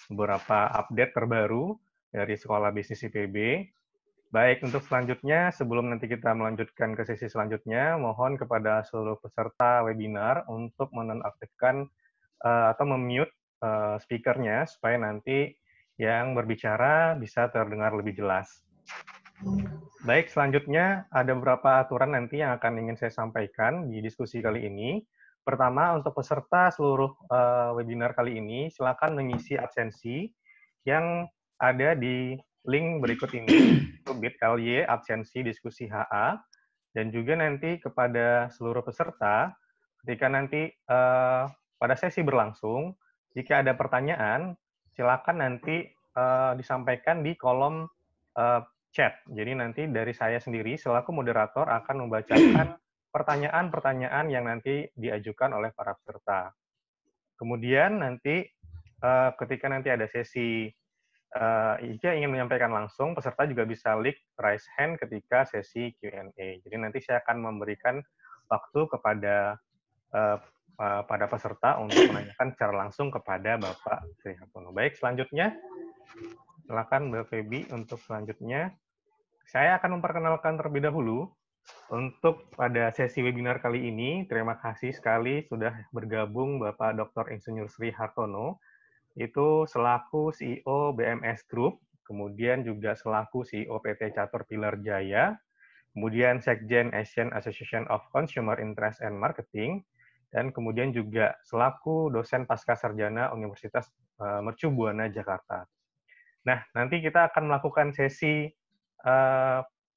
beberapa update terbaru dari Sekolah Bisnis IPB. Baik, untuk selanjutnya, sebelum nanti kita melanjutkan ke sesi selanjutnya, mohon kepada seluruh peserta webinar untuk menonaktifkan atau memute speakernya supaya nanti yang berbicara bisa terdengar lebih jelas. Baik, selanjutnya ada beberapa aturan nanti yang akan ingin saya sampaikan di diskusi kali ini. Pertama, untuk peserta seluruh webinar kali ini, silakan mengisi absensi yang ada di link berikut ini, bit.ly absensi diskusi HA, dan juga nanti kepada seluruh peserta, ketika nanti pada sesi berlangsung, jika ada pertanyaan, silakan nanti disampaikan di kolom chat. Jadi nanti dari saya sendiri, selaku moderator akan membacakan pertanyaan-pertanyaan yang nanti diajukan oleh para peserta. Kemudian nanti ketika nanti ada sesi jika ingin menyampaikan langsung, peserta juga bisa raise hand ketika sesi Q&A. Jadi nanti saya akan memberikan waktu kepada pada peserta untuk menanyakan secara langsung kepada Bapak Sri Hartono. Baik, selanjutnya silakan Mbak Febi untuk selanjutnya. Saya akan memperkenalkan terlebih dahulu untuk pada sesi webinar kali ini. Terima kasih sekali sudah bergabung Bapak Dr. Insinyur Sri Hartono, itu selaku CEO BMS Group, kemudian juga selaku CEO PT Catur Pilar Jaya, kemudian Sekjen Asian Association of Consumer Interest and Marketing, dan kemudian juga selaku dosen Pascasarjana Universitas Mercu Buana Jakarta. Nah, nanti kita akan melakukan sesi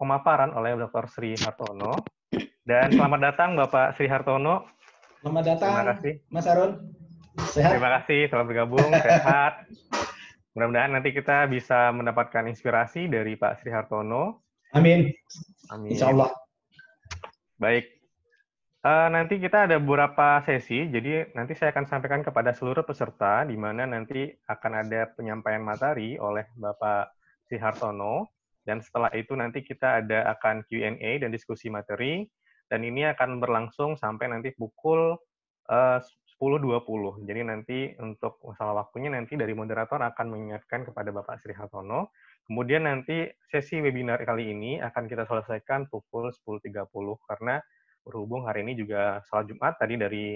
pemaparan oleh Dr. Sri Hartono. Dan selamat datang Bapak Sri Hartono. Selamat datang, terima kasih. Mas Harun. Sehat? Terima kasih, selamat bergabung, sehat. Mudah-mudahan nanti kita bisa mendapatkan inspirasi dari Pak Sri Hartono. Amin. Amin. Insya Allah. Baik. Nanti kita ada beberapa sesi, jadi nanti saya akan sampaikan kepada seluruh peserta, di mana nanti akan ada penyampaian materi oleh Bapak Sri Hartono, dan setelah itu nanti kita akan Q&A dan diskusi materi, dan ini akan berlangsung sampai nanti pukul 10.20. Jadi nanti untuk masalah waktunya nanti dari moderator akan mengingatkan kepada Bapak Sri Hartono. Kemudian nanti sesi webinar kali ini akan kita selesaikan pukul 10.30, karena berhubung hari ini juga salat Jumat, tadi dari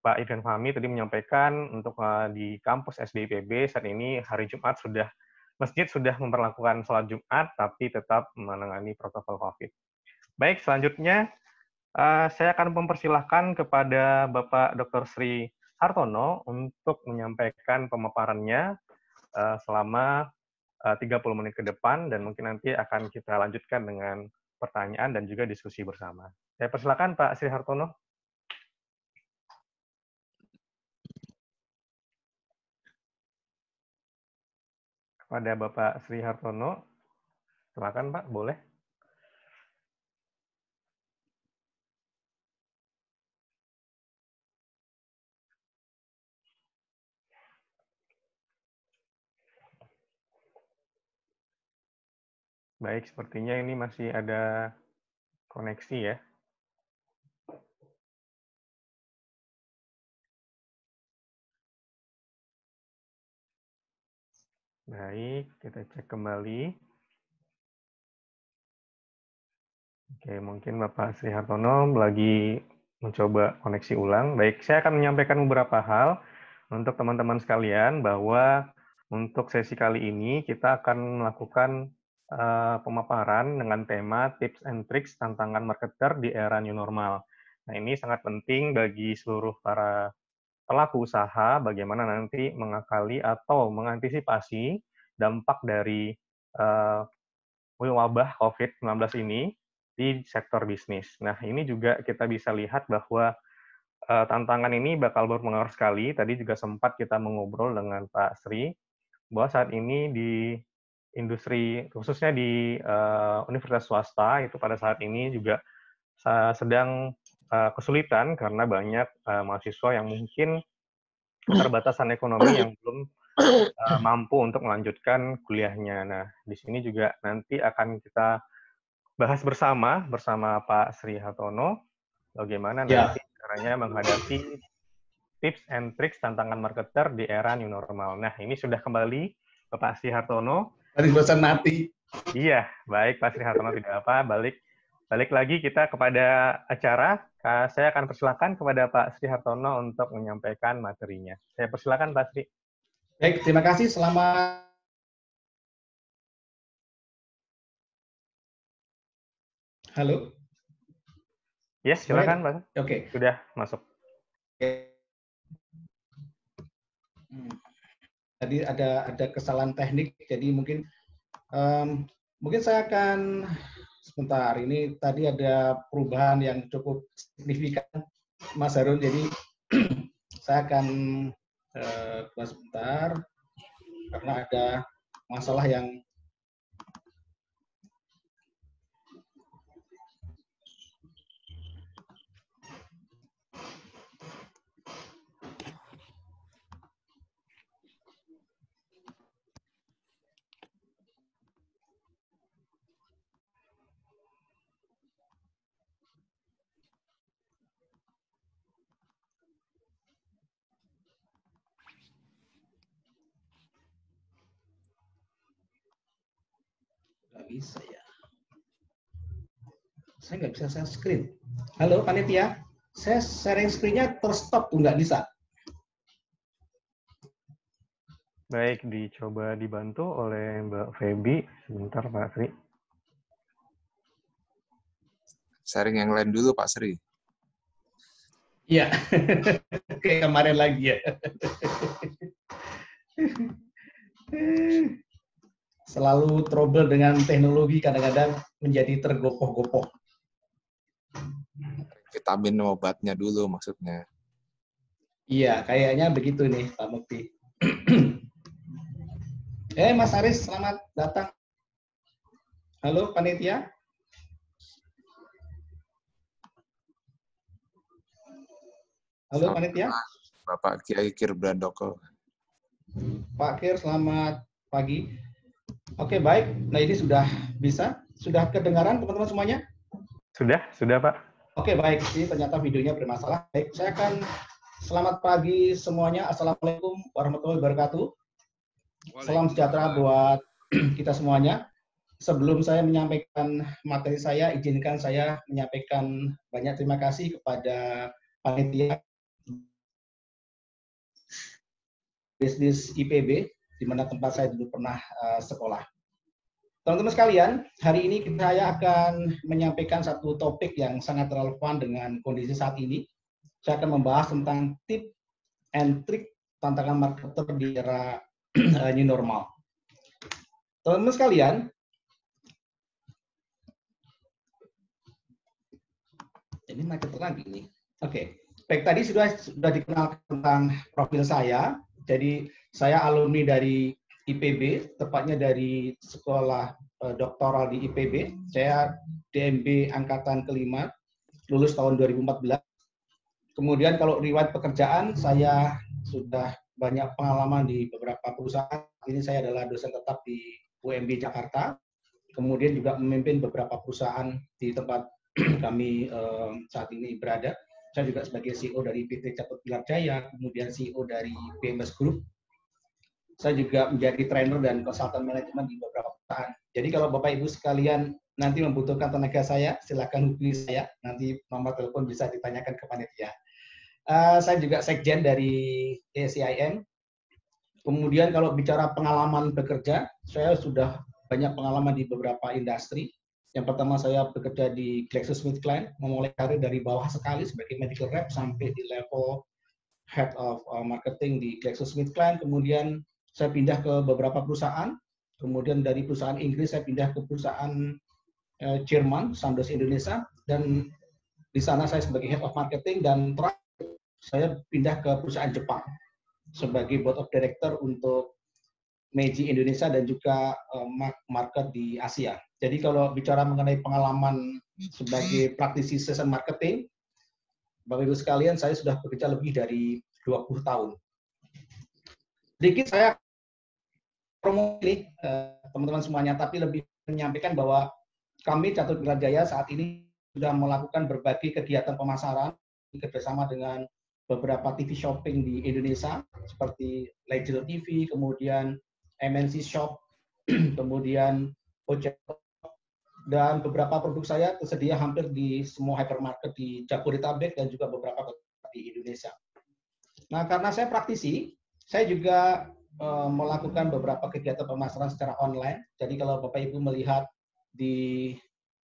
Pak Irfan Fahmi tadi menyampaikan untuk di kampus SDIPB saat ini hari Jumat masjid sudah memperlakukan salat Jumat, tapi tetap menangani protokol COVID. Baik, selanjutnya saya akan mempersilahkan kepada Bapak Dr. Sri Hartono untuk menyampaikan pemaparannya selama 30 menit ke depan, dan mungkin nanti akan kita lanjutkan dengan pertanyaan dan juga diskusi bersama. Saya persilakan Pak Sri Hartono. Kepada Bapak Sri Hartono, silakan Pak, boleh. Baik, sepertinya ini masih ada koneksi ya. Baik, kita cek kembali. Oke, mungkin Bapak Sri Hartono lagi mencoba koneksi ulang. Baik, saya akan menyampaikan beberapa hal untuk teman-teman sekalian, bahwa untuk sesi kali ini kita akan melakukan pemaparan dengan tema tips and tricks tantangan marketer di era new normal. Nah, ini sangat penting bagi seluruh para pelaku usaha, bagaimana nanti mengakali atau mengantisipasi dampak dari wabah COVID-19 ini di sektor bisnis. Nah, ini juga kita bisa lihat bahwa tantangan ini bakal berpengaruh sekali. Tadi juga sempat kita mengobrol dengan Pak Sri, bahwa saat ini di industri, khususnya di universitas swasta, itu pada saat ini juga sedang kesulitan karena banyak mahasiswa yang mungkin keterbatasan ekonomi yang belum mampu untuk melanjutkan kuliahnya. Nah, di sini juga nanti akan kita bahas bersama Pak Sri Hartono, bagaimana nanti caranya menghadapi tips and tricks tantangan marketer di era new normal. Nah, ini sudah kembali Bapak Sri Hartono. Harus bosan mati. Iya, baik Pak Sri Hartono, tidak apa, balik lagi kita kepada acara. Saya akan persilakan kepada Pak Sri Hartono untuk menyampaikan materinya. Saya persilakan Pak Sri. Baik, terima kasih. Selamat. Halo. Yes, silakan Pak. Oke. Sudah masuk. Tadi ada kesalahan teknik, jadi mungkin saya akan sebentar. Ini tadi ada perubahan yang cukup signifikan, Mas Harun. Jadi saya akan sebentar karena ada masalah yang nggak bisa ya. Saya nggak bisa share screen. Halo panitia, saya sharing screen-nya terstop tuh, nggak bisa. Baik, dicoba dibantu oleh Mbak Feby. Sebentar Pak Sri. Sharing yang lain dulu Pak Sri. Iya, kayak kemarin lagi ya. Selalu trouble dengan teknologi, kadang-kadang menjadi tergopoh-gopoh. Vitamin obatnya dulu maksudnya. Iya, kayaknya begitu nih Pak Mukti. Mas Aris, selamat datang. Halo panitia. Halo panitia. Bapak Kiai Kir Brandoko. Pak Kir, selamat pagi. Oke, baik. Nah, ini sudah bisa? Sudah kedengaran teman-teman semuanya? Sudah Pak. Oke, baik. Ini ternyata videonya bermasalah. Baik, saya akan selamat pagi semuanya. Assalamualaikum warahmatullahi wabarakatuh. Salam sejahtera buat kita semuanya. Sebelum saya menyampaikan materi saya, izinkan saya menyampaikan banyak terima kasih kepada panitia bisnis IPB, di mana tempat saya dulu pernah sekolah. Teman-teman sekalian, hari ini saya akan menyampaikan satu topik yang sangat relevan dengan kondisi saat ini. Saya akan membahas tentang tip and trick tantangan marketer di era new normal. Teman-teman sekalian, ini marketer lagi nih. Oke, baik, tadi sudah dikenal tentang profil saya. Jadi saya alumni dari IPB, tepatnya dari sekolah doktoral di IPB. Saya DMB angkatan kelima, lulus tahun 2014. Kemudian kalau riwayat pekerjaan, saya sudah banyak pengalaman di beberapa perusahaan. Ini saya adalah dosen tetap di UMB Jakarta. Kemudian juga memimpin beberapa perusahaan di tempat kami saat ini berada. Saya juga sebagai CEO dari PT Catur Pilar Jaya, kemudian CEO dari BMS Group. Saya juga menjadi trainer dan konsultan manajemen di beberapa perusahaan. Jadi kalau Bapak Ibu sekalian nanti membutuhkan tenaga saya, silakan hubungi saya. Nanti nomor telepon bisa ditanyakan ke panitia. Saya juga sekjen dari ACIM. Kemudian kalau bicara pengalaman bekerja, saya sudah banyak pengalaman di beberapa industri. Yang pertama saya bekerja di GlaxoSmithKline, memulai karir dari bawah sekali sebagai medical rep sampai di level head of marketing di GlaxoSmithKline. Kemudian saya pindah ke beberapa perusahaan. Kemudian dari perusahaan Inggris saya pindah ke perusahaan Jerman, Sandoz Indonesia, dan di sana saya sebagai head of marketing, dan terakhir saya pindah ke perusahaan Jepang sebagai board of director untuk Meiji Indonesia dan juga market di Asia. Jadi kalau bicara mengenai pengalaman sebagai praktisi season marketing, Bapak Ibu sekalian, saya sudah bekerja lebih dari 20 tahun. Sedikit saya promosi teman-teman semuanya, tapi lebih menyampaikan bahwa kami Catur Pilar Jaya saat ini sudah melakukan berbagai kegiatan pemasaran kerjasama dengan beberapa TV shopping di Indonesia seperti Legend TV, kemudian MNC Shop, kemudian Ojek, dan beberapa produk saya tersedia hampir di semua hypermarket di Jabodetabek dan juga beberapa kota di Indonesia. Nah, karena saya praktisi, saya juga melakukan beberapa kegiatan pemasaran secara online. Jadi kalau Bapak Ibu melihat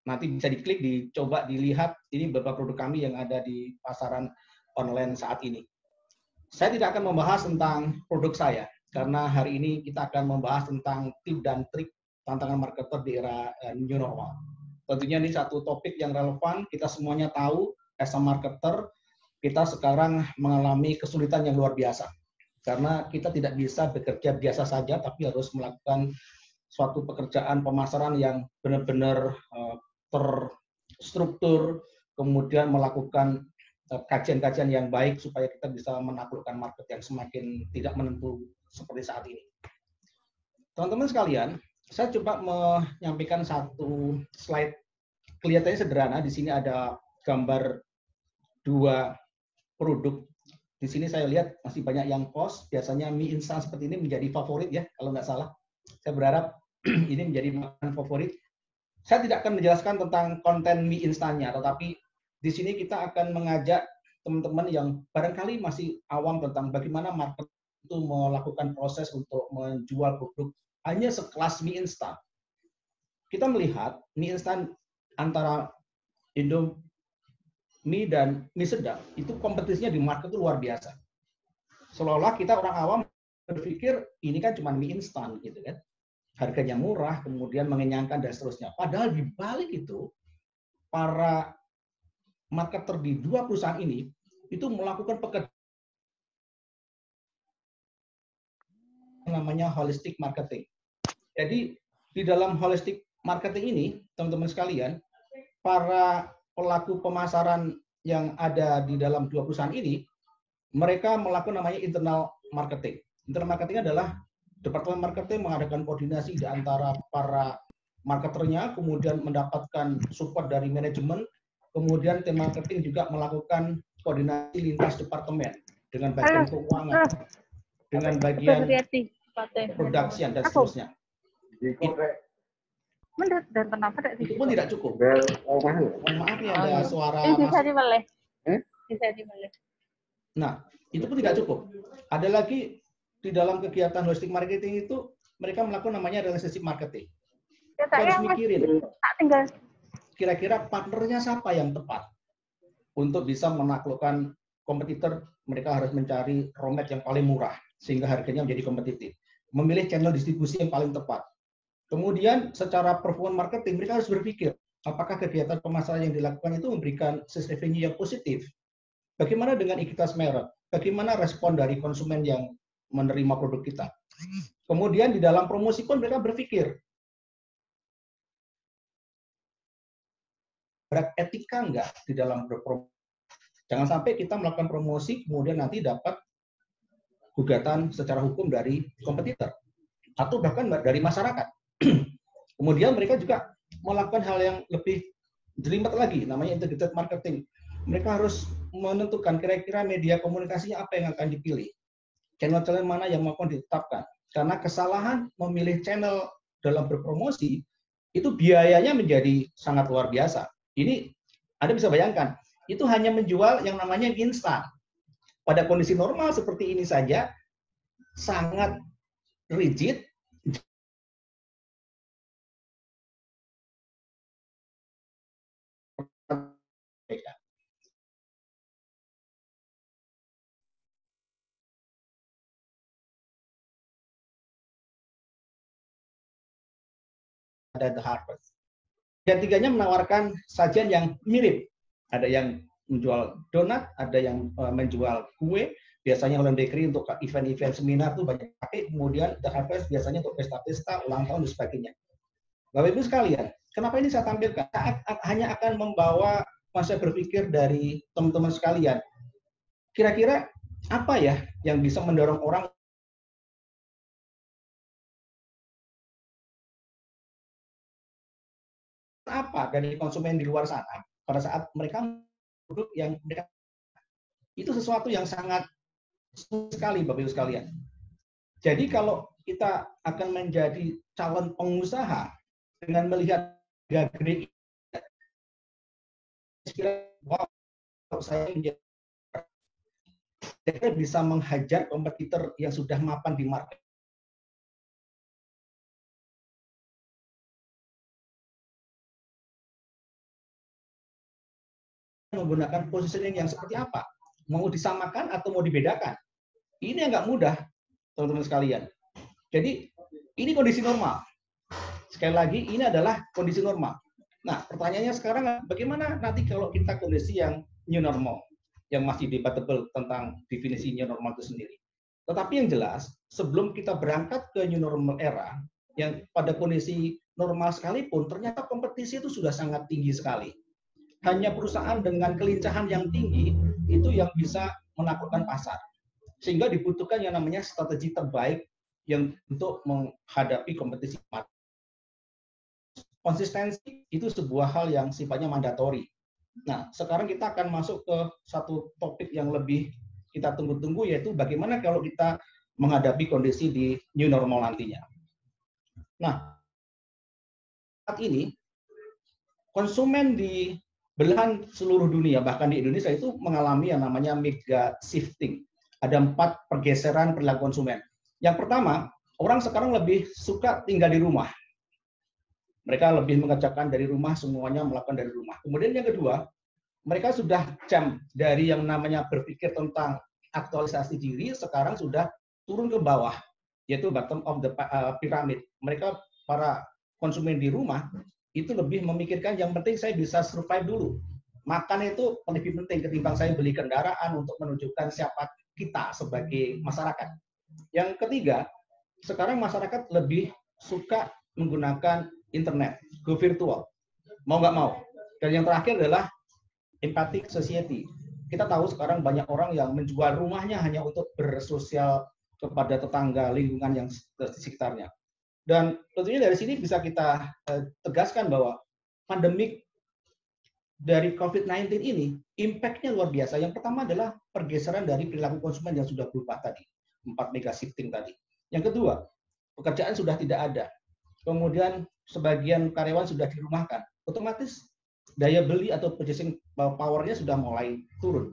nanti bisa diklik, dicoba dilihat, ini beberapa produk kami yang ada di pasaran online saat ini. Saya tidak akan membahas tentang produk saya, karena hari ini kita akan membahas tentang tips dan trik tantangan marketer di era new normal. Tentunya ini satu topik yang relevan, kita semuanya tahu, as a marketer, kita sekarang mengalami kesulitan yang luar biasa. Karena kita tidak bisa bekerja biasa saja, tapi harus melakukan suatu pekerjaan pemasaran yang benar-benar terstruktur, kemudian melakukan kajian-kajian yang baik supaya kita bisa menaklukkan market yang semakin tidak menentu seperti saat ini. Teman-teman sekalian, saya coba menyampaikan satu slide. Kelihatannya sederhana, di sini ada gambar 2 produk. Di sini saya lihat masih banyak yang post, biasanya mie instan seperti ini menjadi favorit ya, kalau nggak salah. Saya berharap ini menjadi makanan favorit. Saya tidak akan menjelaskan tentang konten mie instannya, tetapi di sini kita akan mengajak teman-teman yang barangkali masih awam tentang bagaimana market itu melakukan proses untuk menjual produk hanya sekelas mie instan. Kita melihat mie instan antara Indomie dan mie sedap, itu kompetisinya di market itu luar biasa. Seolah-olah kita orang awam berpikir ini kan cuma mie instan gitu kan. Harganya murah, kemudian mengenyangkan dan seterusnya. Padahal di balik itu para marketer di 2 perusahaan ini itu melakukan pekerjaan namanya holistic marketing. Jadi di dalam holistic marketing ini, teman-teman sekalian, para pelaku pemasaran yang ada di dalam 2 perusahaan ini, mereka melakukan namanya internal marketing. Internal marketing adalah departemen marketing mengadakan koordinasi di antara para marketernya, kemudian mendapatkan support dari manajemen, kemudian tim marketing juga melakukan koordinasi lintas departemen dengan bagian keuangan, dengan bagian production dan seterusnya. Itu pun tidak cukup. Mohon maaf ya, ada suara Nah, itu pun tidak cukup. Ada lagi di dalam kegiatan holistic marketing itu mereka melakukan namanya relationship marketing. Kita harus mikirin kira-kira partnernya siapa yang tepat untuk bisa menaklukkan kompetitor. Mereka harus mencari romet yang paling murah sehingga harganya menjadi kompetitif. Memilih channel distribusi yang paling tepat. Kemudian secara performance marketing mereka harus berpikir apakah kegiatan pemasaran yang dilakukan itu memberikan sales revenue yang positif. Bagaimana dengan ekuitas merek? Bagaimana respon dari konsumen yang menerima produk kita? Kemudian di dalam promosi pun mereka berpikir etika enggak di dalam berpromosi. Jangan sampai kita melakukan promosi kemudian nanti dapat gugatan secara hukum dari kompetitor atau bahkan dari masyarakat. Kemudian mereka juga melakukan hal yang lebih jelimet lagi, namanya integrated marketing. Mereka harus menentukan kira-kira media komunikasinya apa yang akan dipilih. Channel-channel mana yang mau ditetapkan. Karena kesalahan memilih channel dalam berpromosi, itu biayanya menjadi sangat luar biasa. Ini Anda bisa bayangkan, itu hanya menjual yang namanya instan. Pada kondisi normal seperti ini saja, sangat rigid. Ada The Harvest. Yang tiganya menawarkan sajian yang mirip. Ada yang menjual donat, ada yang menjual kue. Biasanya Holland Bakery untuk event-event seminar tuh banyak pakai. Kemudian The Harvest biasanya untuk pesta-pesta, ulang tahun dan sebagainya. Bapak Ibu sekalian, kenapa ini saya tampilkan? Hanya akan membawa masa berpikir dari teman-teman sekalian. Kira-kira apa ya yang bisa mendorong orang apa dari konsumen di luar sana pada saat mereka produk yang mereka Itu sesuatu yang sangat sulit sekali, Bapak Ibu sekalian. Jadi kalau kita akan menjadi calon pengusaha dengan melihat gede, wow, saya bisa menghajar kompetitor yang sudah mapan di market. Menggunakan positioning yang seperti apa? Mau disamakan atau mau dibedakan? Ini yang nggak mudah, teman-teman sekalian. Jadi ini kondisi normal. Sekali lagi, ini adalah kondisi normal. Nah, pertanyaannya sekarang, bagaimana nanti kalau kita kondisi yang new normal, yang masih debatable tentang definisi new normal itu sendiri. Tetapi yang jelas, sebelum kita berangkat ke new normal era, yang pada kondisi normal sekalipun, ternyata kompetisi itu sudah sangat tinggi sekali. Hanya perusahaan dengan kelincahan yang tinggi, itu yang bisa menaklukkan pasar. Sehingga dibutuhkan yang namanya strategi terbaik yang untuk menghadapi kompetisi. Konsistensi itu sebuah hal yang sifatnya mandatori. Nah, sekarang kita akan masuk ke satu topik yang lebih kita tunggu-tunggu, yaitu bagaimana kalau kita menghadapi kondisi di new normal nantinya. Nah, saat ini konsumen di belahan seluruh dunia, bahkan di Indonesia itu mengalami yang namanya mega shifting. Ada 4 pergeseran perilaku konsumen. Yang pertama, orang sekarang lebih suka tinggal di rumah. Mereka lebih mengerjakan dari rumah, semuanya melakukan dari rumah. Kemudian yang kedua, mereka sudah jam dari yang namanya berpikir tentang aktualisasi diri, sekarang sudah turun ke bawah, yaitu bottom of the pyramid. Mereka, para konsumen di rumah, itu lebih memikirkan yang penting saya bisa survive dulu. Makan itu lebih penting ketimbang saya beli kendaraan untuk menunjukkan siapa kita sebagai masyarakat. Yang ketiga, sekarang masyarakat lebih suka menggunakan internet, go virtual, mau nggak mau. Dan yang terakhir adalah empathic society. Kita tahu sekarang banyak orang yang menjual rumahnya hanya untuk bersosial kepada tetangga, lingkungan yang di sekitarnya. Dan tentunya dari sini bisa kita tegaskan bahwa pandemik dari COVID-19 ini, impact-nya luar biasa. Yang pertama adalah pergeseran dari perilaku konsumen yang sudah berubah tadi, 4 mega shifting tadi. Yang kedua, pekerjaan sudah tidak ada. Kemudian sebagian karyawan sudah dirumahkan. Otomatis daya beli atau purchasing power-nya sudah mulai turun.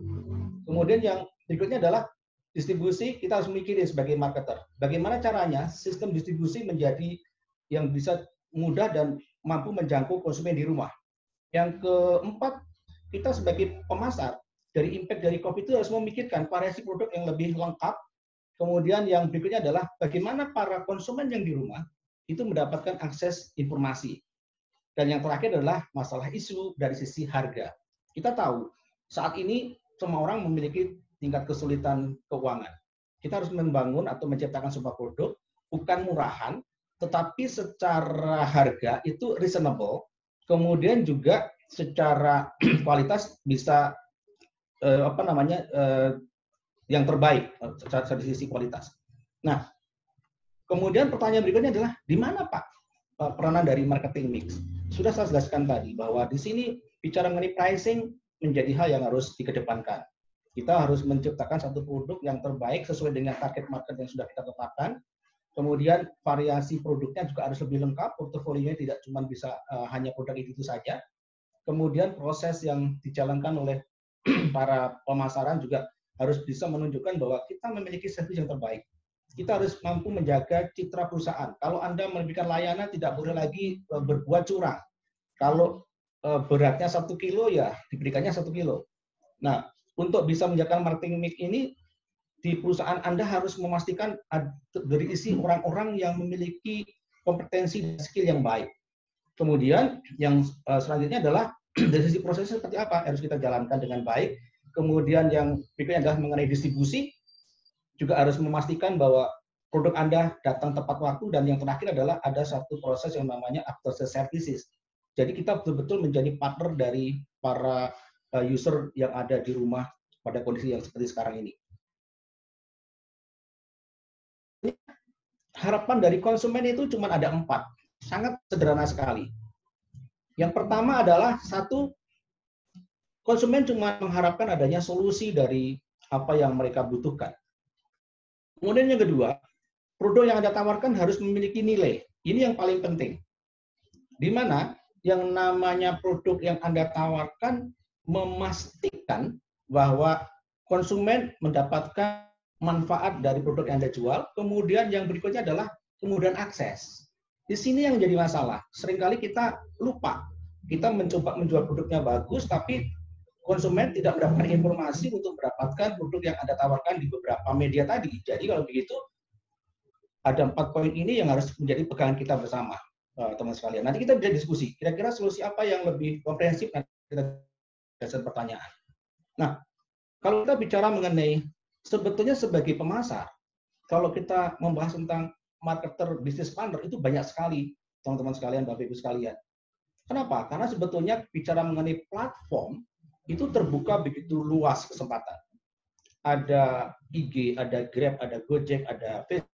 Kemudian yang berikutnya adalah distribusi. Kita harus mikirin sebagai marketer. Bagaimana caranya sistem distribusi menjadi yang bisa mudah dan mampu menjangkau konsumen di rumah. Yang keempat, kita sebagai pemasar, dari impact dari COVID itu harus memikirkan variasi produk yang lebih lengkap. Kemudian yang berikutnya adalah bagaimana para konsumen yang di rumah itu mendapatkan akses informasi. Dan yang terakhir adalah masalah isu dari sisi harga. Kita tahu saat ini semua orang memiliki tingkat kesulitan keuangan. Kita harus membangun atau menciptakan sebuah produk bukan murahan, tetapi secara harga itu reasonable. Kemudian juga secara kualitas bisa yang terbaik dari sisi kualitas. Nah, kemudian pertanyaan berikutnya adalah di mana Pak peranan dari marketing mix? Sudah saya jelaskan tadi bahwa di sini bicara mengenai pricing menjadi hal yang harus dikedepankan. Kita harus menciptakan satu produk yang terbaik sesuai dengan target market yang sudah kita tetapkan. Kemudian variasi produknya juga harus lebih lengkap, portofolionya tidak cuma bisa hanya produk itu saja. Kemudian proses yang dijalankan oleh para pemasaran juga harus bisa menunjukkan bahwa kita memiliki servis yang terbaik. Kita harus mampu menjaga citra perusahaan. Kalau Anda memberikan layanan, tidak boleh lagi berbuat curang. Kalau beratnya 1 kilo, ya diberikannya 1 kilo. Nah, untuk bisa menjaga marketing mix ini, di perusahaan Anda harus memastikan berisi orang-orang yang memiliki kompetensi dan skill yang baik. Kemudian yang selanjutnya adalah dari sisi prosesnya seperti apa harus kita jalankan dengan baik. Kemudian yang berikutnya adalah mengenai distribusi, juga harus memastikan bahwa produk Anda datang tepat waktu, dan yang terakhir adalah ada satu proses yang namanya after sales services. Jadi kita betul-betul menjadi partner dari para user yang ada di rumah pada kondisi yang seperti sekarang ini. Harapan dari konsumen itu cuma ada 4, sangat sederhana sekali. Yang pertama adalah satu, konsumen cuma mengharapkan adanya solusi dari apa yang mereka butuhkan. Kemudian yang kedua, produk yang Anda tawarkan harus memiliki nilai. Ini yang paling penting. Di mana yang namanya produk yang Anda tawarkan memastikan bahwa konsumen mendapatkan manfaat dari produk yang Anda jual. Kemudian yang berikutnya adalah kemudian akses. Di sini yang menjadi masalah. Seringkali kita lupa. Kita mencoba menjual produknya bagus, tapi konsumen tidak mendapatkan informasi untuk mendapatkan produk yang Anda tawarkan di beberapa media tadi. Jadi kalau begitu, ada 4 poin ini yang harus menjadi pegangan kita bersama, teman sekalian. Nanti kita bisa diskusi, kira-kira solusi apa yang lebih komprehensif, nanti kita dasar pertanyaan. Nah, kalau kita bicara mengenai sebetulnya sebagai pemasar, kalau kita membahas tentang marketer, business partner, itu banyak sekali, teman-teman sekalian, Bapak Ibu sekalian. Kenapa? Karena sebetulnya bicara mengenai platform, itu terbuka begitu luas kesempatan. Ada IG, ada Grab, ada Gojek, ada Facebook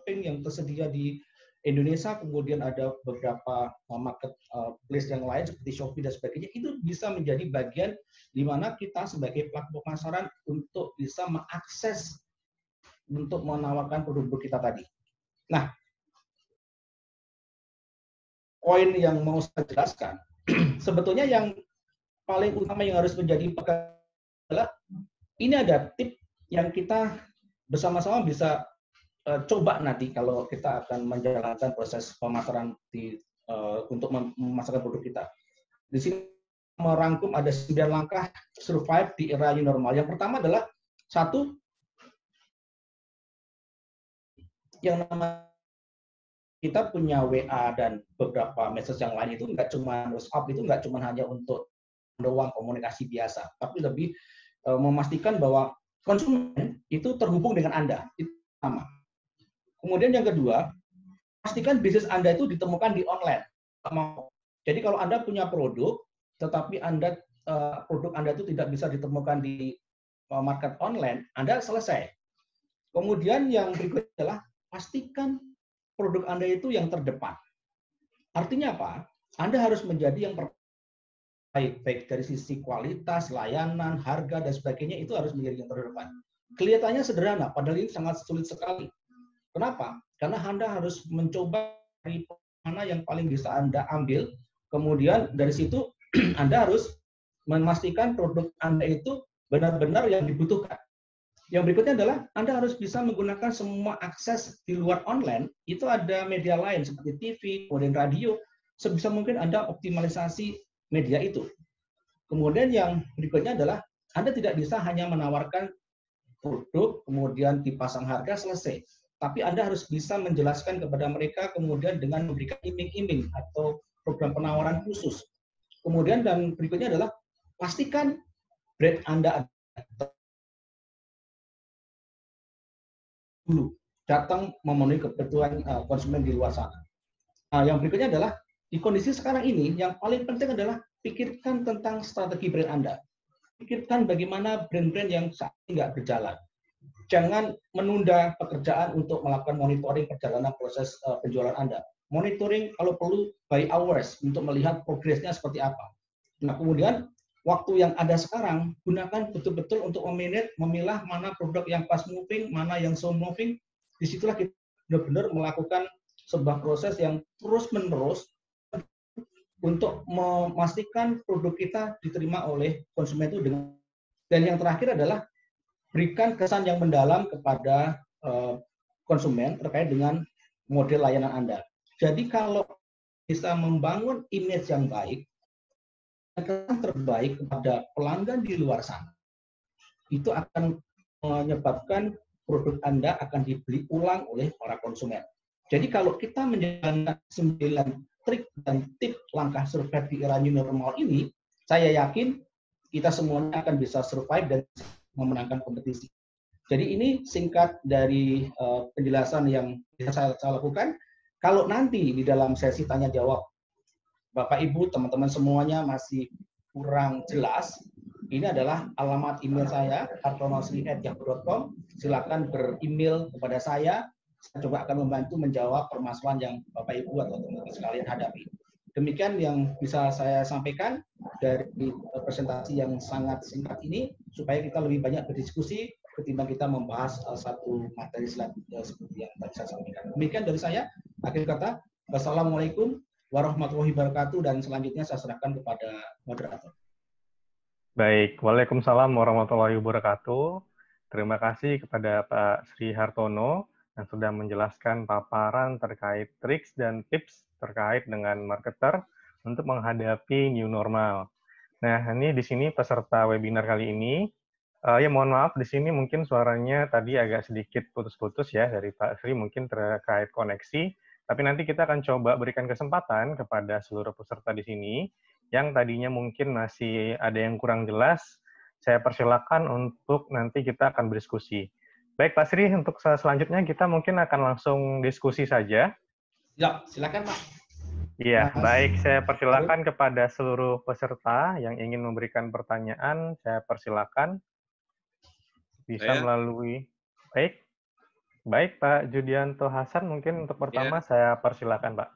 yang tersedia di Indonesia, kemudian ada beberapa marketplace yang lain seperti Shopee dan sebagainya. Itu bisa menjadi bagian di mana kita sebagai pelaku pemasaran untuk bisa mengakses untuk menawarkan produk kita tadi. Nah, poin yang mau saya jelaskan, sebetulnya yang paling utama yang harus menjadi pegangan adalah ini ada tip yang kita bersama-sama bisa coba nanti kalau kita akan menjalankan proses pemasaran untuk memasarkan produk kita. Di sini merangkum ada 9 langkah survive di era new normal. Yang pertama adalah satu, yang namanya kita punya WA dan beberapa message yang lain itu nggak cuma WhatsApp, itu nggak cuma hanya untuk doang komunikasi biasa, tapi lebih memastikan bahwa konsumen itu terhubung dengan Anda. Itu pertama. Kemudian yang kedua, pastikan bisnis Anda itu ditemukan di online. Jadi kalau Anda punya produk, tetapi produk Anda itu tidak bisa ditemukan di market online, Anda selesai. Kemudian yang berikutnya adalah pastikan produk Anda itu yang terdepan. Artinya apa? Anda harus menjadi yang baik dari sisi kualitas, layanan, harga, dan sebagainya, itu harus menjadi yang terdepan. Kelihatannya sederhana, padahal ini sangat sulit sekali. Kenapa? Karena Anda harus mencoba dari mana yang paling bisa Anda ambil, kemudian dari situ Anda harus memastikan produk Anda itu benar-benar yang dibutuhkan. Yang berikutnya adalah Anda harus bisa menggunakan semua akses di luar online, itu ada media lain seperti TV, kemudian radio, sebisa mungkin Anda optimalisasi media itu. Kemudian yang berikutnya adalah Anda tidak bisa hanya menawarkan produk, kemudian dipasang harga, selesai. Tapi Anda harus bisa menjelaskan kepada mereka, kemudian dengan memberikan iming-iming atau program penawaran khusus. Kemudian dan berikutnya adalah pastikan brand Anda dulu datang memenuhi kebutuhan konsumen di luar sana. Nah, yang berikutnya adalah di kondisi sekarang ini yang paling penting adalah pikirkan tentang strategi brand Anda. Pikirkan bagaimana brand-brand yang saat ini nggak berjalan. Jangan menunda pekerjaan untuk melakukan monitoring perjalanan proses penjualan Anda. Monitoring kalau perlu by hours untuk melihat progresnya seperti apa. Nah, kemudian waktu yang ada sekarang, gunakan betul-betul untuk memilah mana produk yang fast moving, mana yang slow moving. Disitulah kita benar-benar melakukan sebuah proses yang terus-menerus untuk memastikan produk kita diterima oleh konsumen itu dengan. Dan yang terakhir adalah berikan kesan yang mendalam kepada konsumen terkait dengan model layanan Anda. Jadi kalau bisa membangun image yang baik, kesan terbaik kepada pelanggan di luar sana, itu akan menyebabkan produk Anda akan dibeli ulang oleh para konsumen. Jadi kalau kita menjalankan 9 trik dan tip langkah survive di era new normal ini, saya yakin kita semuanya akan bisa survive dan memenangkan kompetisi. Jadi ini singkat dari penjelasan yang bisa saya lakukan. Kalau nanti di dalam sesi tanya jawab Bapak Ibu, teman-teman semuanya masih kurang jelas, ini adalah alamat email saya, hartonasri@yahoo.com. Silakan beremail kepada saya. Saya coba akan membantu menjawab permasalahan yang Bapak Ibu atau teman-teman sekalian hadapi. Demikian yang bisa saya sampaikan dari presentasi yang sangat singkat ini, supaya kita lebih banyak berdiskusi ketimbang kita membahas satu materi selanjutnya seperti yang tadi saya sampaikan. Demikian dari saya. Akhir kata, wassalamualaikum warahmatullahi wabarakatuh, dan selanjutnya saya serahkan kepada moderator. Baik, Waalaikumsalam warahmatullahi wabarakatuh. Terima kasih kepada Pak Sri Hartono yang sudah menjelaskan paparan terkait triks dan tips terkait dengan marketer untuk menghadapi new normal. Nah, ini di sini peserta webinar kali ini, ya mohon maaf di sini mungkin suaranya tadi agak sedikit putus-putus ya dari Pak Sri mungkin terkait koneksi, tapi nanti kita akan coba berikan kesempatan kepada seluruh peserta di sini yang tadinya mungkin masih ada yang kurang jelas, saya persilakan untuk nanti kita akan berdiskusi. Baik Pak Sri, untuk selanjutnya kita mungkin akan langsung diskusi saja. Ya, silakan Pak. Iya, baik. Saya persilakan kepada seluruh peserta yang ingin memberikan pertanyaan, saya persilakan bisa melalui. Baik, baik Pak Judianto Hasan, mungkin untuk pertama saya persilakan Pak.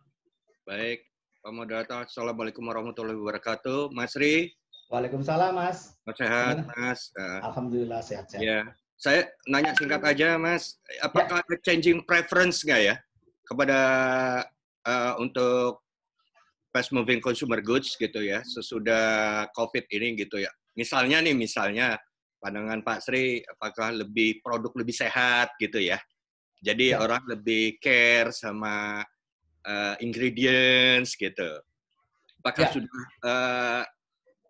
Baik, Pak Moderator, Assalamualaikum warahmatullahi wabarakatuh. Mas Ri. Waalaikumsalam Mas. Sehat Mas. Alhamdulillah sehat-sehat. Ya, saya nanya singkat aja Mas, apakah ada changing preference nggak ya kepada untuk fast moving consumer goods gitu ya sesudah COVID ini gitu ya. Misalnya pandangan Pak Sri, apakah produk lebih sehat gitu ya. Jadi orang lebih care sama ingredients gitu. Apakah sudah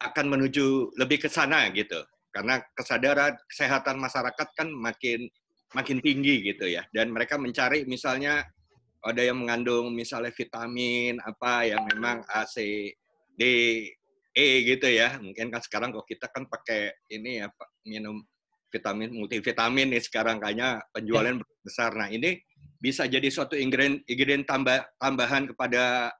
akan menuju lebih ke sana gitu? Karena kesadaran kesehatan masyarakat kan makin tinggi gitu ya. Dan mereka mencari misalnya ada yang mengandung misalnya vitamin apa yang memang A, C, D, E gitu ya. Mungkin kan sekarang kalau kita kan pakai ini ya minum vitamin multivitamin nih sekarang kayaknya penjualan besar. Nah, ini bisa jadi suatu ingredient tambahan kepada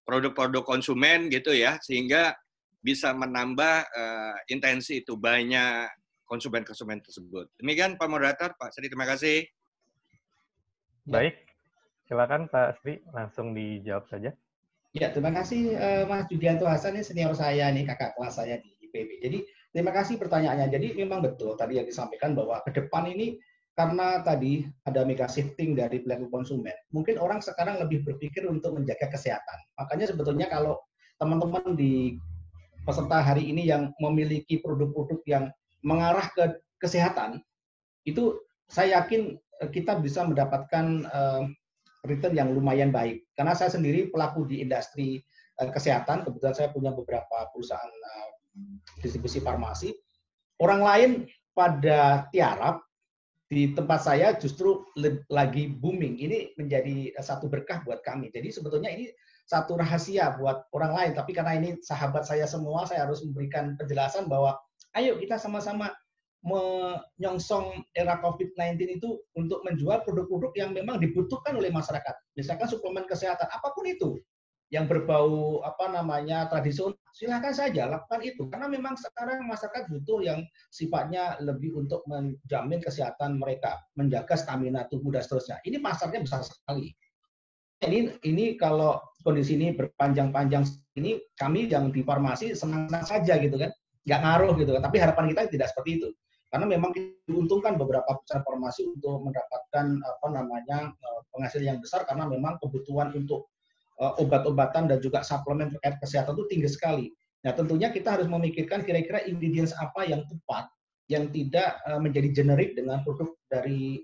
produk-produk konsumen gitu ya, sehingga bisa menambah intensi itu banyak konsumen-konsumen tersebut. Demikian Pak Moderator, Pak Sri, terima kasih. Baik, silakan Pak Sri, langsung dijawab saja. Ya, terima kasih Mas Judianto Hasan, ini senior saya nih, kakak kelas saya di IPB. Jadi terima kasih pertanyaannya. Jadi memang betul tadi yang disampaikan bahwa ke depan ini karena tadi ada mega shifting dari pelaku konsumen, mungkin orang sekarang lebih berpikir untuk menjaga kesehatan. Makanya sebetulnya kalau teman-teman di peserta hari ini yang memiliki produk-produk yang mengarah ke kesehatan, itu saya yakin kita bisa mendapatkan return yang lumayan baik. Karena saya sendiri pelaku di industri kesehatan, kebetulan saya punya beberapa perusahaan distribusi farmasi. Orang lain pada tiarap, di tempat saya justru lagi booming. Ini menjadi satu berkah buat kami. Jadi sebetulnya ini satu rahasia buat orang lain. Tapi karena ini sahabat saya semua, saya harus memberikan penjelasan bahwa ayo kita sama-sama menyongsong era COVID-19 itu untuk menjual produk-produk yang memang dibutuhkan oleh masyarakat. Misalkan suplemen kesehatan, apapun itu yang berbau tradisional, silakan saja lakukan itu. Karena memang sekarang masyarakat butuh yang sifatnya lebih untuk menjamin kesehatan mereka, menjaga stamina tubuh dan seterusnya. Ini pasarnya besar sekali. Ini kalau kondisi ini berpanjang-panjang ini, kami yang di farmasi senang-senang saja gitu kan, nggak ngaruh gitu kan. Tapi harapan kita tidak seperti itu. Karena memang diuntungkan beberapa perusahaan farmasi untuk mendapatkan penghasil yang besar karena memang kebutuhan untuk obat-obatan dan juga suplemen terkait kesehatan itu tinggi sekali. Nah, tentunya kita harus memikirkan kira-kira ingredients apa yang tepat, yang tidak menjadi generik dengan produk dari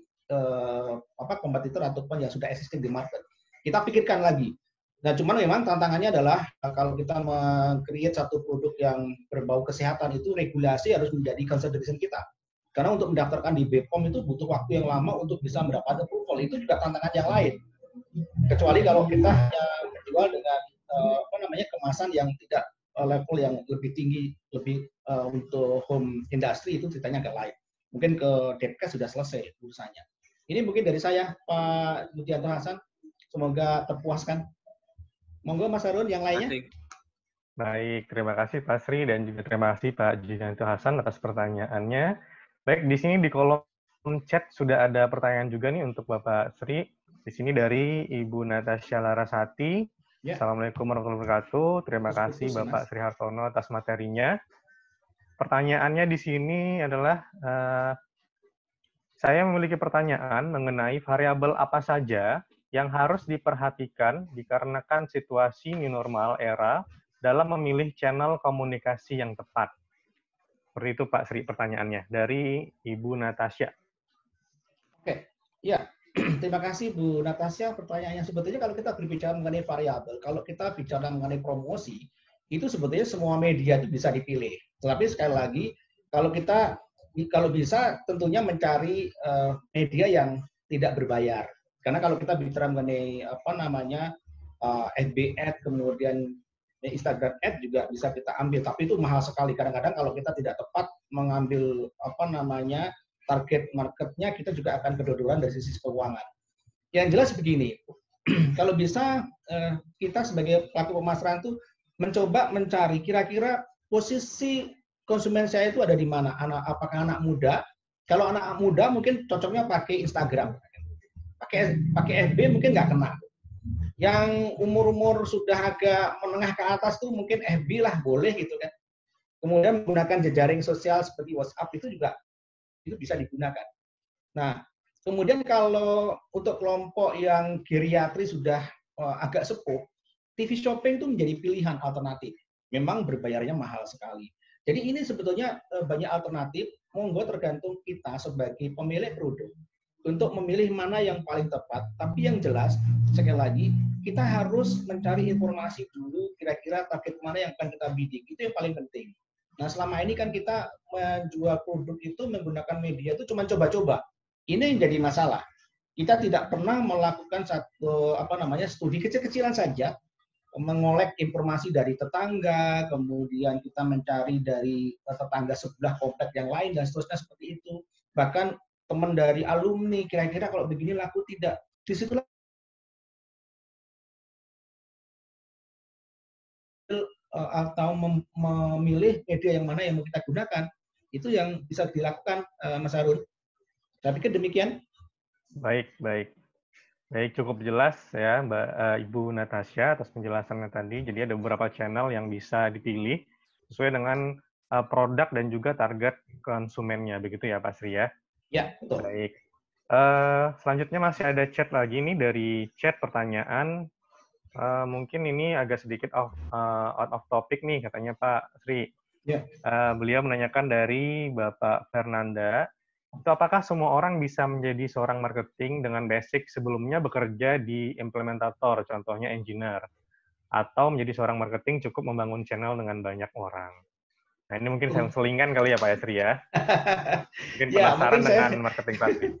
kompetitor ataupun yang sudah existing di market. Kita pikirkan lagi. Nah, cuman memang tantangannya adalah kalau kita meng-create satu produk yang berbau kesehatan itu regulasi harus menjadi consideration kita. Karena untuk mendaftarkan di BPOM itu butuh waktu yang lama untuk bisa mendapat approval. Itu juga tantangan yang lain. Kecuali kalau kita menjual dengan kemasan yang tidak level yang lebih tinggi, lebih untuk home industry, itu ceritanya agak lain. Mungkin ke Depkes sudah selesai urusannya. Ini mungkin dari saya, Pak Judianto Hasan. Semoga terpuaskan. Monggo Mas Harun, yang lainnya. Baik, terima kasih Pak Sri dan juga terima kasih Pak Judianto Hasan atas pertanyaannya. Baik, di sini di kolom chat sudah ada pertanyaan juga nih untuk Bapak Sri. Di sini dari Ibu Natasha Larasati. Ya. Assalamualaikum warahmatullahi wabarakatuh. Terima kasih Putus, Bapak Mas. Sri Hartono atas materinya. Pertanyaannya di sini adalah, saya memiliki pertanyaan mengenai variabel apa saja yang harus diperhatikan dikarenakan situasi new normal era dalam memilih channel komunikasi yang tepat. Seperti itu Pak Sri pertanyaannya dari Ibu Natasha. Oke, ya. Terima kasih Bu Natasha. Pertanyaannya sebetulnya kalau kita berbicara mengenai variabel, kalau kita bicara mengenai promosi, itu sebetulnya semua media itu bisa dipilih. Tetapi sekali lagi, kalau bisa tentunya mencari media yang tidak berbayar. Karena kalau kita bicara mengenai FB ad, kemudian Instagram ad juga bisa kita ambil, tapi itu mahal sekali. Kadang-kadang kalau kita tidak tepat mengambil target marketnya, kita juga akan kedodoran dari sisi keuangan. Yang jelas begini, kalau bisa kita sebagai pelaku pemasaran itu mencoba mencari kira-kira posisi konsumen saya itu ada di mana. Apakah anak muda? Kalau anak muda mungkin cocoknya pakai Instagram, pakai FB mungkin nggak kena. Yang umur-umur sudah agak menengah ke atas tuh mungkin FB lah boleh gitu kan. Kemudian menggunakan jejaring sosial seperti WhatsApp itu juga itu bisa digunakan. Nah, kemudian kalau untuk kelompok yang geriatri sudah agak sepuh, TV shopping itu menjadi pilihan alternatif. Memang berbayarnya mahal sekali. Jadi ini sebetulnya banyak alternatif, monggo tergantung kita sebagai pemilik produk untuk memilih mana yang paling tepat. Tapi yang jelas, sekali lagi, kita harus mencari informasi dulu kira-kira target mana yang akan kita bidik. Itu yang paling penting. Nah, selama ini kan kita menjual produk itu menggunakan media itu cuma coba-coba. Ini yang jadi masalah. Kita tidak pernah melakukan studi kecil-kecilan saja, mengolek informasi dari tetangga, kemudian kita mencari dari tetangga sebelah komplek yang lain, dan seterusnya seperti itu. Bahkan teman dari alumni, kira-kira kalau begini laku tidak. Disitulah atau memilih media yang mana yang mau kita gunakan. Itu yang bisa dilakukan, Mas Harun. Saya pikir demikian. Baik, baik. Baik, cukup jelas ya Ibu Natasha atas penjelasannya tadi. Jadi ada beberapa channel yang bisa dipilih sesuai dengan produk dan juga target konsumennya. Begitu ya Pak Sri ya? Ya, betul. Baik. Selanjutnya masih ada chat lagi nih dari chat pertanyaan. Mungkin ini agak sedikit out of topic nih katanya Pak Sri. Ya. Beliau menanyakan dari Bapak Fernanda, itu apakah semua orang bisa menjadi seorang marketing dengan basic sebelumnya bekerja di implementator, contohnya engineer, atau menjadi seorang marketing cukup membangun channel dengan banyak orang? Nah ini mungkin saya selingan kali ya Pak Esri ya. Mungkin penasaran dengan marketing klasik.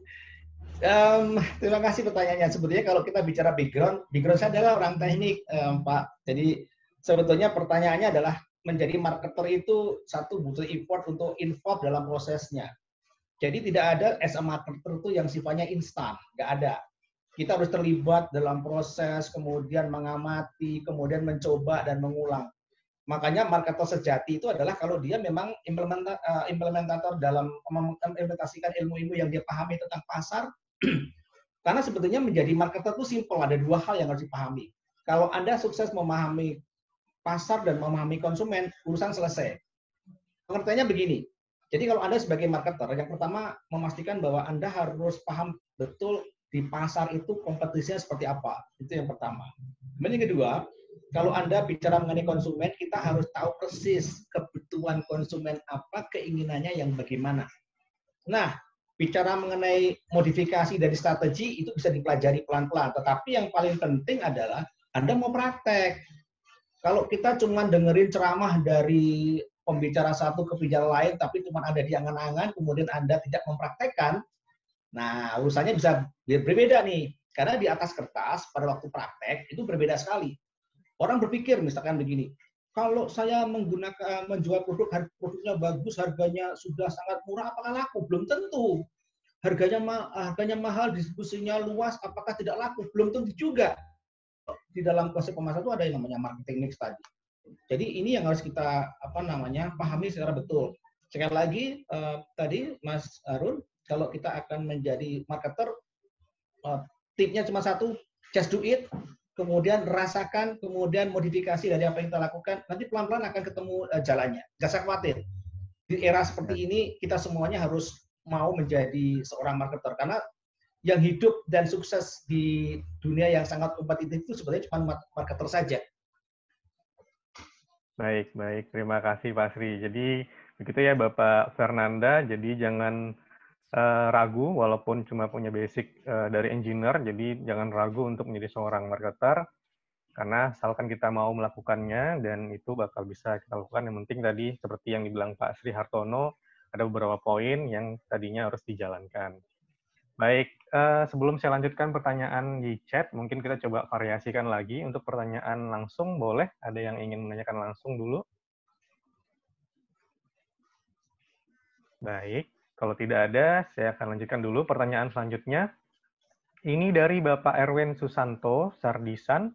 Terima kasih pertanyaannya. Sebetulnya kalau kita bicara background saya adalah orang teknik, Pak. Jadi sebetulnya pertanyaannya adalah menjadi marketer itu satu butuh effort untuk involve dalam prosesnya. Jadi tidak ada as a marketer itu yang sifatnya instan, nggak ada. Kita harus terlibat dalam proses, kemudian mengamati, kemudian mencoba dan mengulang. Makanya marketer sejati itu adalah kalau dia memang implementator dalam mengimplementasikan ilmu-ilmu yang dia pahami tentang pasar. Karena sebetulnya menjadi marketer itu simple, ada dua hal yang harus dipahami. Kalau Anda sukses memahami pasar dan memahami konsumen, urusan selesai. Pengertiannya begini, jadi kalau Anda sebagai marketer, yang pertama memastikan bahwa Anda harus paham betul di pasar itu kompetisinya seperti apa. Itu yang pertama. Kemudian yang kedua, kalau Anda bicara mengenai konsumen, kita harus tahu persis kebutuhan konsumen apa, keinginannya yang bagaimana. Nah, bicara mengenai modifikasi dari strategi, itu bisa dipelajari pelan-pelan. Tetapi yang paling penting adalah Anda mau praktek. Kalau kita cuma dengerin ceramah dari pembicara satu ke pembicara lain, tapi cuma ada di angan-angan, kemudian Anda tidak mempraktekkan, nah urusannya bisa berbeda nih. Karena di atas kertas, pada waktu praktek, itu berbeda sekali. Orang berpikir misalkan begini, kalau saya menjual produknya bagus, harganya sudah sangat murah, apakah laku? Belum tentu. Harganya mahal, distribusinya luas, apakah tidak laku? Belum tentu juga. Di dalam konsep pemasaran itu ada yang namanya marketing mix tadi. Jadi ini yang harus kita pahami secara betul. Sekali lagi tadi Mas Harun, kalau kita akan menjadi marketer, tipnya cuma satu, just do it. kemudian rasakan, kemudian modifikasi dari apa yang kita lakukan, nanti pelan-pelan akan ketemu jalannya. Gak usah khawatir. Di era seperti ini, kita semuanya harus mau menjadi seorang marketer. Karena yang hidup dan sukses di dunia yang sangat kompetitif itu sebenarnya cuma marketer saja. Baik, baik. Terima kasih Pak Sri. Jadi begitu ya Bapak Fernanda, jadi jangan ragu walaupun cuma punya basic dari engineer, jadi jangan ragu untuk menjadi seorang marketer, karena asalkan kita mau melakukannya dan itu bakal bisa kita lakukan. Yang penting tadi seperti yang dibilang Pak Sri Hartono, ada beberapa poin yang tadinya harus dijalankan. Baik, sebelum saya lanjutkan pertanyaan di chat, mungkin kita coba variasikan lagi. Untuk pertanyaan langsung, boleh? Ada yang ingin menanyakan langsung dulu? Baik, kalau tidak ada, saya akan lanjutkan dulu pertanyaan selanjutnya. Ini dari Bapak Erwin Susanto, Sardisan.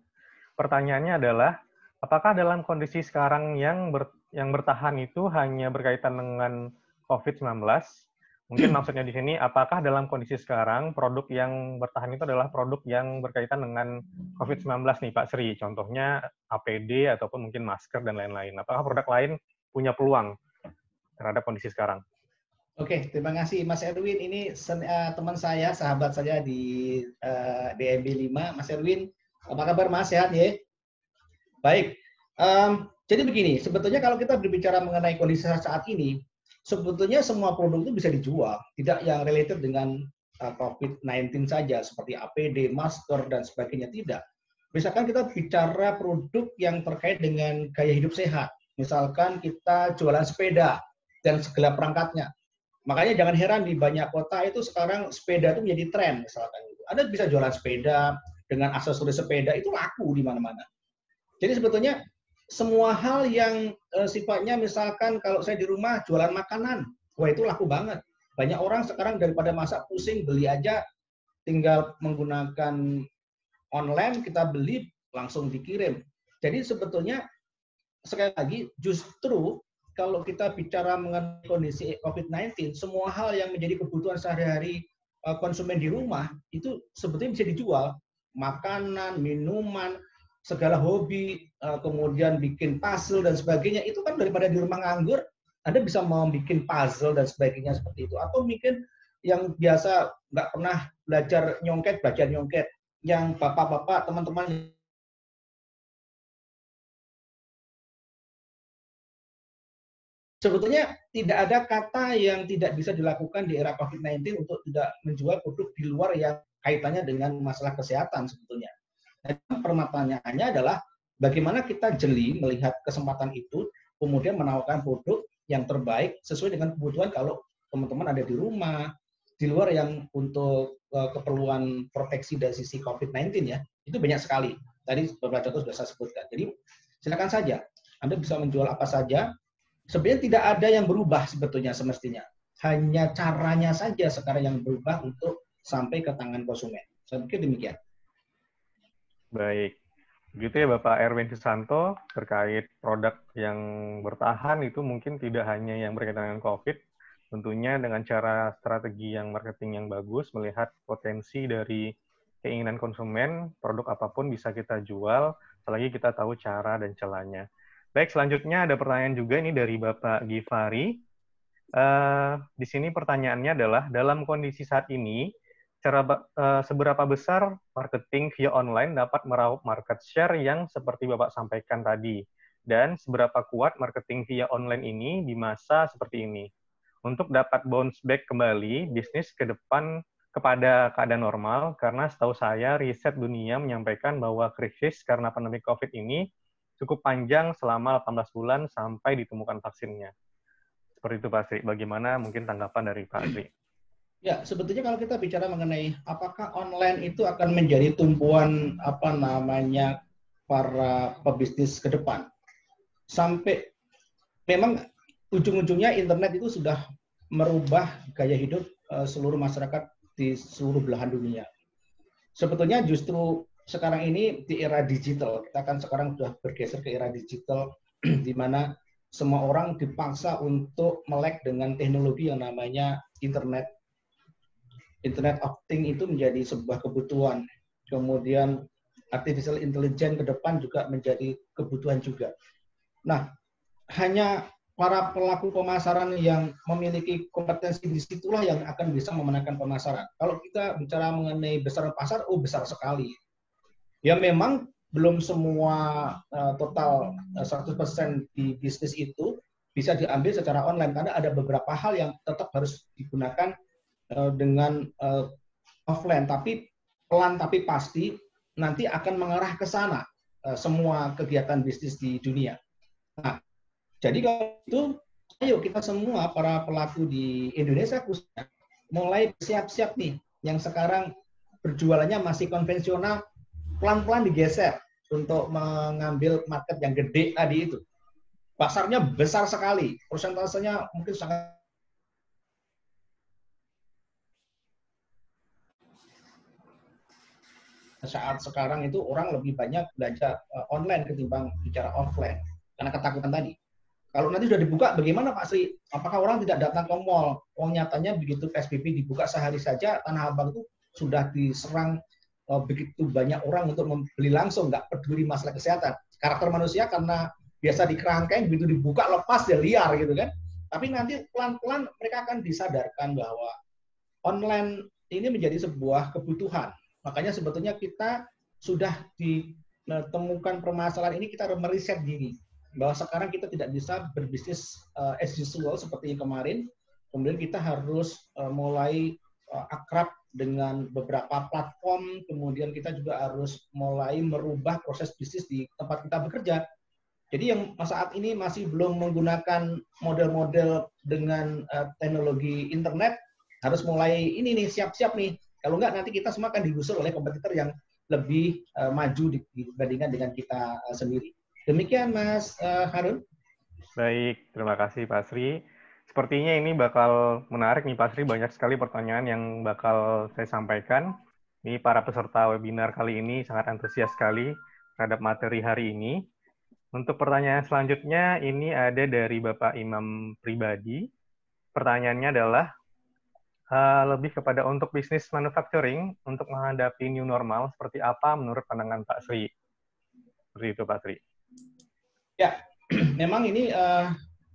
Pertanyaannya adalah, apakah dalam kondisi sekarang yang bertahan itu hanya berkaitan dengan COVID-19? Mungkin maksudnya di sini, apakah dalam kondisi sekarang produk yang bertahan itu adalah produk yang berkaitan dengan COVID-19 nih Pak Sri? Contohnya APD ataupun mungkin masker dan lain-lain. Apakah produk lain punya peluang terhadap kondisi sekarang? Oke, terima kasih Mas Erwin. Ini teman saya, sahabat saya di DMB 5. Mas Erwin, apa kabar Mas? Sehat ya? Baik. Jadi begini, sebetulnya kalau kita berbicara mengenai kondisi saat ini, sebetulnya semua produk itu bisa dijual, tidak yang related dengan COVID-19 saja, seperti APD, masker, dan sebagainya, tidak. Misalkan kita bicara produk yang terkait dengan gaya hidup sehat, misalkan kita jualan sepeda dan segala perangkatnya. Makanya jangan heran di banyak kota itu sekarang sepeda itu menjadi tren, misalkan gitu. Anda bisa jualan sepeda dengan aksesoris sepeda, itu laku di mana-mana. Jadi sebetulnya semua hal yang sifatnya misalkan kalau saya di rumah jualan makanan, wah itu laku banget. Banyak orang sekarang daripada masak pusing, beli aja, tinggal menggunakan online, kita beli langsung dikirim. Jadi sebetulnya sekali lagi justru kalau kita bicara mengenai kondisi COVID-19, semua hal yang menjadi kebutuhan sehari-hari konsumen di rumah itu sebetulnya bisa dijual. Makanan, minuman, segala hobi, kemudian bikin puzzle dan sebagainya, itu kan daripada di rumah nganggur, Anda bisa mau bikin puzzle dan sebagainya seperti itu. Atau mungkin yang biasa nggak pernah belajar nyongket, belajar nyongket. Yang bapak-bapak, teman-teman sebetulnya tidak ada kata yang tidak bisa dilakukan di era COVID-19 untuk tidak menjual produk di luar yang kaitannya dengan masalah kesehatan sebetulnya. Dan permasalahannya adalah bagaimana kita jeli melihat kesempatan itu, kemudian menawarkan produk yang terbaik sesuai dengan kebutuhan kalau teman-teman ada di rumah, di luar yang untuk keperluan proteksi dari sisi COVID-19 ya, itu banyak sekali. Tadi beberapa contoh sudah saya sebutkan. Jadi silakan saja, Anda bisa menjual apa saja. Sebenarnya tidak ada yang berubah sebetulnya semestinya. Hanya caranya saja sekarang yang berubah untuk sampai ke tangan konsumen. Saya pikir demikian. Baik. Begitu ya Bapak Erwin Susanto, terkait produk yang bertahan itu mungkin tidak hanya yang berkaitan dengan COVID, tentunya dengan cara strategi yang marketing yang bagus, melihat potensi dari keinginan konsumen, produk apapun bisa kita jual, selagi kita tahu cara dan celahnya. Baik, selanjutnya ada pertanyaan juga ini dari Bapak Gifari. Di sini pertanyaannya adalah, dalam kondisi saat ini, seberapa besar marketing via online dapat meraup market share yang seperti Bapak sampaikan tadi? Dan seberapa kuat marketing via online ini di masa seperti ini? Untuk dapat bounce back kembali bisnis ke depan kepada keadaan normal, karena setahu saya riset dunia menyampaikan bahwa krisis karena pandemi COVID ini cukup panjang selama 18 bulan sampai ditemukan vaksinnya. Seperti itu Pak Sri. Bagaimana mungkin tanggapan dari Pak Sri? Ya, sebetulnya kalau kita bicara mengenai apakah online itu akan menjadi tumpuan para pebisnis ke depan. Sampai memang ujung-ujungnya internet itu sudah merubah gaya hidup seluruh masyarakat di seluruh belahan dunia. Sebetulnya justru sekarang ini di era digital, kita kan sekarang sudah bergeser ke era digital, di mana semua orang dipaksa untuk melek dengan teknologi yang namanya internet. Internet of Things itu menjadi sebuah kebutuhan. Kemudian artificial intelligence ke depan juga menjadi kebutuhan juga. Nah, hanya para pelaku pemasaran yang memiliki kompetensi di situlah yang akan bisa memenangkan pemasaran. Kalau kita bicara mengenai besar pasar, besar sekali. Ya memang belum semua total 100% di bisnis itu bisa diambil secara online, karena ada beberapa hal yang tetap harus digunakan dengan offline, tapi pelan tapi pasti nanti akan mengarah ke sana semua kegiatan bisnis di dunia. Nah, jadi kalau itu, ayo kita semua para pelaku di Indonesia khususnya mulai siap-siap nih, yang sekarang berjualannya masih konvensional, pelan-pelan digeser untuk mengambil market yang gede tadi itu. Pasarnya besar sekali, persentasenya mungkin sangat. Saat sekarang itu orang lebih banyak belanja online ketimbang bicara offline karena ketakutan tadi. Kalau nanti sudah dibuka, bagaimana Pak Sri? Apakah orang tidak datang ke mall? Nyatanya begitu PSBB dibuka sehari saja, Tanah Abang itu sudah diserang begitu banyak orang untuk membeli langsung, nggak peduli masalah kesehatan. Karakter manusia karena biasa di kerangkeng, begitu dibuka lepas dia liar gitu kan. Tapi nanti pelan-pelan mereka akan disadarkan bahwa online ini menjadi sebuah kebutuhan. Makanya sebetulnya kita sudah ditemukan permasalahan ini, kita meriset diri bahwa sekarang kita tidak bisa berbisnis as usual seperti yang kemarin. Kemudian kita harus mulai akrab dengan beberapa platform, kemudian kita juga harus mulai merubah proses bisnis di tempat kita bekerja. Jadi yang saat ini masih belum menggunakan model-model dengan teknologi internet, harus mulai ini nih, siap-siap nih. Kalau enggak, nanti kita semua akan digusur oleh kompetitor yang lebih maju dibandingkan dengan kita sendiri. Demikian Mas Harun. Baik, terima kasih Pak Sri. Sepertinya ini bakal menarik nih Pak Sri, banyak sekali pertanyaan yang bakal saya sampaikan. Ini para peserta webinar kali ini sangat antusias sekali terhadap materi hari ini. Untuk pertanyaan selanjutnya, ini ada dari Bapak Imam Pribadi. Pertanyaannya adalah, lebih kepada untuk bisnis manufacturing, untuk menghadapi new normal, seperti apa menurut pandangan Pak Sri? Seperti itu Pak Sri. Ya, memang ini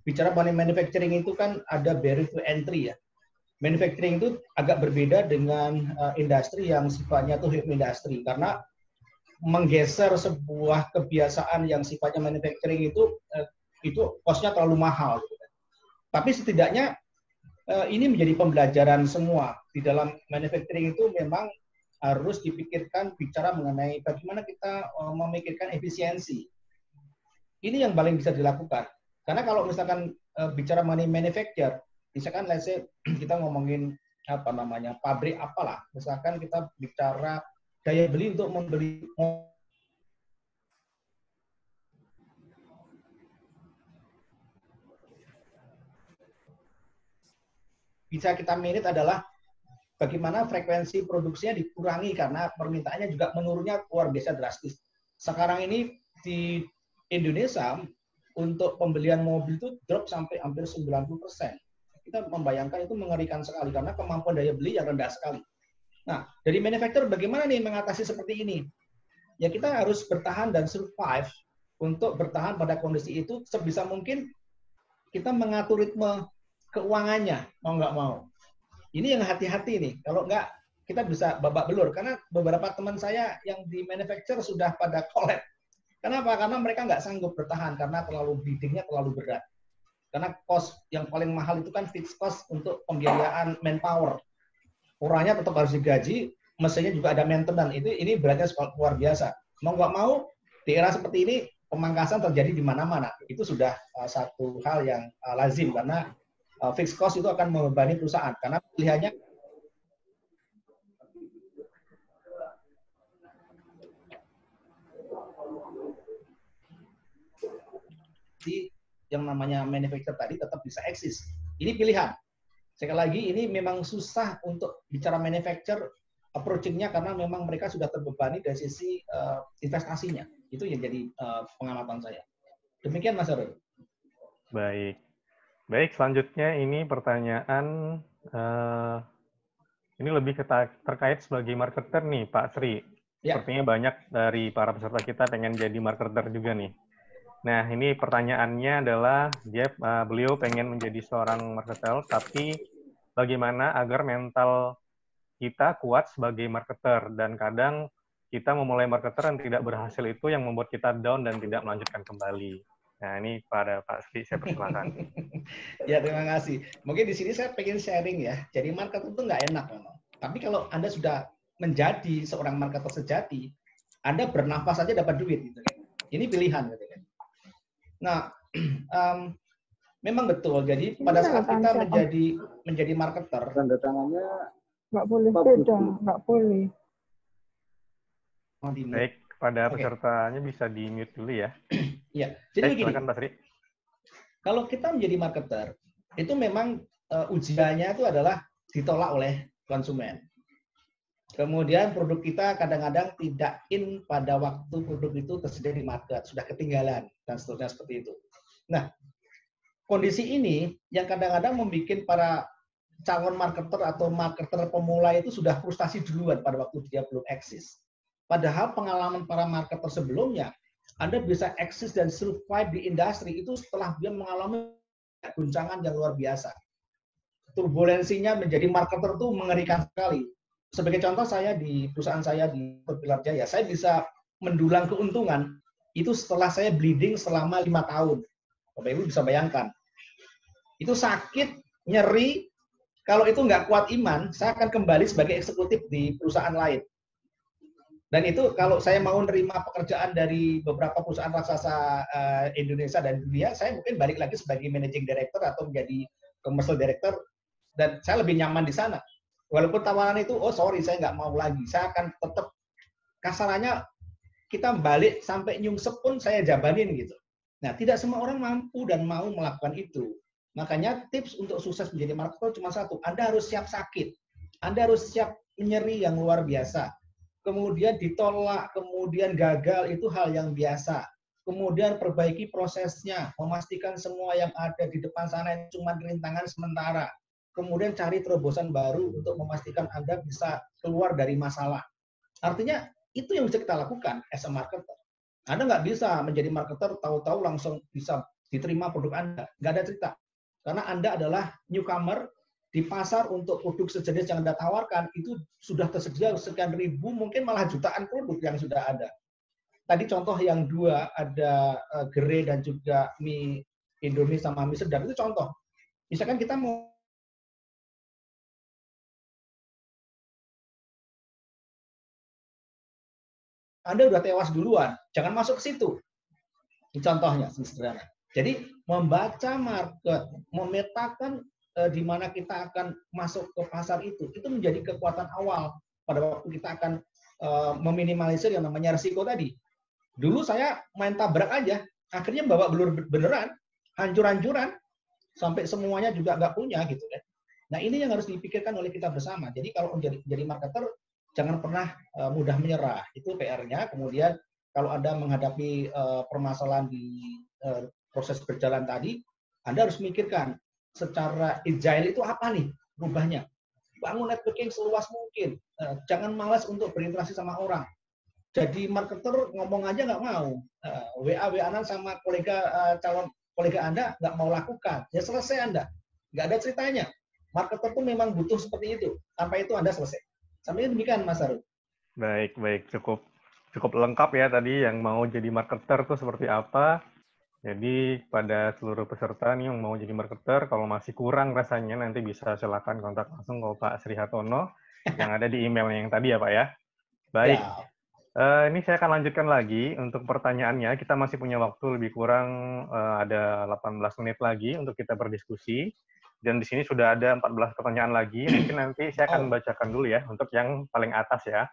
bicara mengenai manufacturing itu kan ada barrier to entry ya. Manufacturing itu agak berbeda dengan industri yang sifatnya tuh home industry, karena menggeser sebuah kebiasaan yang sifatnya manufacturing itu cost-nya terlalu mahal. Tapi setidaknya ini menjadi pembelajaran semua. Di dalam manufacturing itu memang harus dipikirkan bicara mengenai bagaimana kita memikirkan efisiensi. Ini yang paling bisa dilakukan. Karena kalau misalkan bicara mengenai manufacture, misalkan let's say kita ngomongin apa namanya, pabrik apalah, misalkan kita bicara daya beli untuk membeli bisa kita manage adalah bagaimana frekuensi produksinya dikurangi karena permintaannya juga menurunnya luar biasa drastis. Sekarang ini di Indonesia untuk pembelian mobil itu drop sampai hampir 90%. Kita membayangkan itu mengerikan sekali karena kemampuan daya beli yang rendah sekali. Nah, dari manufaktur bagaimana nih mengatasi seperti ini? Ya kita harus bertahan dan survive. Untuk bertahan pada kondisi itu sebisa mungkin kita mengatur ritme keuangannya, mau nggak mau. Ini yang hati-hati nih, kalau nggak kita bisa babak belur. Karena beberapa teman saya yang di manufacture sudah pada collapse. Kenapa? Karena mereka nggak sanggup bertahan, karena terlalu biddingnya terlalu berat. Karena cost yang paling mahal itu kan fixed cost untuk pembiayaan manpower. Orangnya tetap harus digaji, mesinnya juga ada maintenance. Ini beratnya luar biasa. Mau nggak mau, di era seperti ini, pemangkasan terjadi di mana-mana. Itu sudah satu hal yang lazim, karena fixed cost itu akan membebani perusahaan karena pilihannya yang namanya manufacturer tadi tetap bisa eksis. Ini pilihan. Sekali lagi ini memang susah untuk bicara manufacturer approaching-nya karena memang mereka sudah terbebani dari sisi investasinya. Itu yang jadi pengamatan saya. Demikian Mas Arul. Baik. Baik, selanjutnya ini pertanyaan, ini lebih terkait sebagai marketer nih, Pak Sri. Ya. Sepertinya banyak dari para peserta kita pengen jadi marketer juga nih. Nah, ini pertanyaannya adalah, beliau pengen menjadi seorang marketer, tapi bagaimana agar mental kita kuat sebagai marketer, dan kadang kita memulai marketer yang tidak berhasil itu yang membuat kita down dan tidak melanjutkan kembali. Nah, ini pada Pak Sri, saya persilakan. Ya, terima kasih. Mungkin di sini saya pengen sharing ya. Jadi marketer itu nggak enak memang. Tapi kalau Anda sudah menjadi seorang marketer sejati, Anda bernafas saja dapat duit. Gitu kan. Ini pilihan. Gitu kan. Nah, memang betul. Jadi pada saat kita menjadi marketer, tanda tangannya nggak boleh beda, nggak boleh. Baik, pada pesertanya bisa di-mute dulu ya. Ya, jadi begini. Silakan Pak Sri. Kalau kita menjadi marketer, itu memang ujiannya itu adalah ditolak oleh konsumen. Kemudian produk kita kadang-kadang tidak in pada waktu produk itu tersedia di market, sudah ketinggalan, dan seterusnya seperti itu. Nah, kondisi ini yang kadang-kadang membuat para calon marketer atau marketer pemula itu sudah frustasi duluan pada waktu dia belum eksis. Padahal pengalaman para marketer sebelumnya, Anda bisa eksis dan survive di industri itu setelah dia mengalami guncangan yang luar biasa. Turbulensinya menjadi marketer itu mengerikan sekali. Sebagai contoh, saya di perusahaan saya di Pilar Jaya, saya bisa mendulang keuntungan itu setelah saya bleeding selama 5 tahun. Bapak Ibu bisa bayangkan. Itu sakit, nyeri, kalau itu nggak kuat iman, saya akan kembali sebagai eksekutif di perusahaan lain. Dan itu kalau saya mau nerima pekerjaan dari beberapa perusahaan raksasa Indonesia dan dunia, saya mungkin balik lagi sebagai managing director atau menjadi commercial director, dan saya lebih nyaman di sana. Walaupun tawaran itu, oh sorry, saya nggak mau lagi. Saya akan tetap, kasarannya kita balik sampai nyungsep pun saya jabanin gitu. Nah, tidak semua orang mampu dan mau melakukan itu. Makanya tips untuk sukses menjadi marketer cuma satu, Anda harus siap sakit. Anda harus siap nyeri yang luar biasa. Kemudian ditolak, kemudian gagal, itu hal yang biasa. Kemudian perbaiki prosesnya, memastikan semua yang ada di depan sana itu cuma rintangan sementara. Kemudian cari terobosan baru untuk memastikan Anda bisa keluar dari masalah. Artinya, itu yang bisa kita lakukan as a marketer. Anda nggak bisa menjadi marketer tahu-tahu langsung bisa diterima produk Anda. Nggak ada cerita. Karena Anda adalah newcomer di pasar untuk produk sejenis yang Anda tawarkan, itu sudah tersedia sekian ribu, mungkin malah jutaan produk yang sudah ada. Tadi contoh yang dua, ada Gere dan juga mie Indomie sama mie sedap, itu contoh. Misalkan kita mau Anda udah tewas duluan, jangan masuk ke situ. Ini contohnya sederhana. Jadi membaca market, memetakan di mana kita akan masuk ke pasar itu menjadi kekuatan awal pada waktu kita akan meminimalisir yang namanya risiko tadi. Dulu saya main tabrak aja, akhirnya bawa belur beneran, hancur-hancuran, sampai semuanya juga nggak punya gitu kan. Nah ini yang harus dipikirkan oleh kita bersama. Jadi kalau jadi marketer, jangan pernah mudah menyerah. Itu PR-nya. Kemudian kalau Anda menghadapi permasalahan di proses berjalan tadi, Anda harus memikirkan secara agile itu apa nih rubahnya. Bangun networking seluas mungkin. Jangan malas untuk berinteraksi sama orang. Jadi marketer ngomong aja nggak mau. WA-WA-an sama calon kolega Anda nggak mau lakukan. Ya selesai Anda. Nggak ada ceritanya. Marketer tuh memang butuh seperti itu. Tanpa itu Anda selesai. Sampai demikian, Mas Arul. Baik, cukup lengkap ya tadi yang mau jadi marketer tuh seperti apa. Jadi pada seluruh peserta nih yang mau jadi marketer, kalau masih kurang rasanya nanti bisa silakan kontak langsung ke Pak Sri Hartono yang ada di emailnya yang tadi ya Pak ya. Baik, ini saya akan lanjutkan lagi untuk pertanyaannya. Kita masih punya waktu lebih kurang ada 18 menit lagi untuk kita berdiskusi. Dan di sini sudah ada 14 pertanyaan lagi. Mungkin nanti saya akan bacakan dulu ya untuk yang paling atas ya.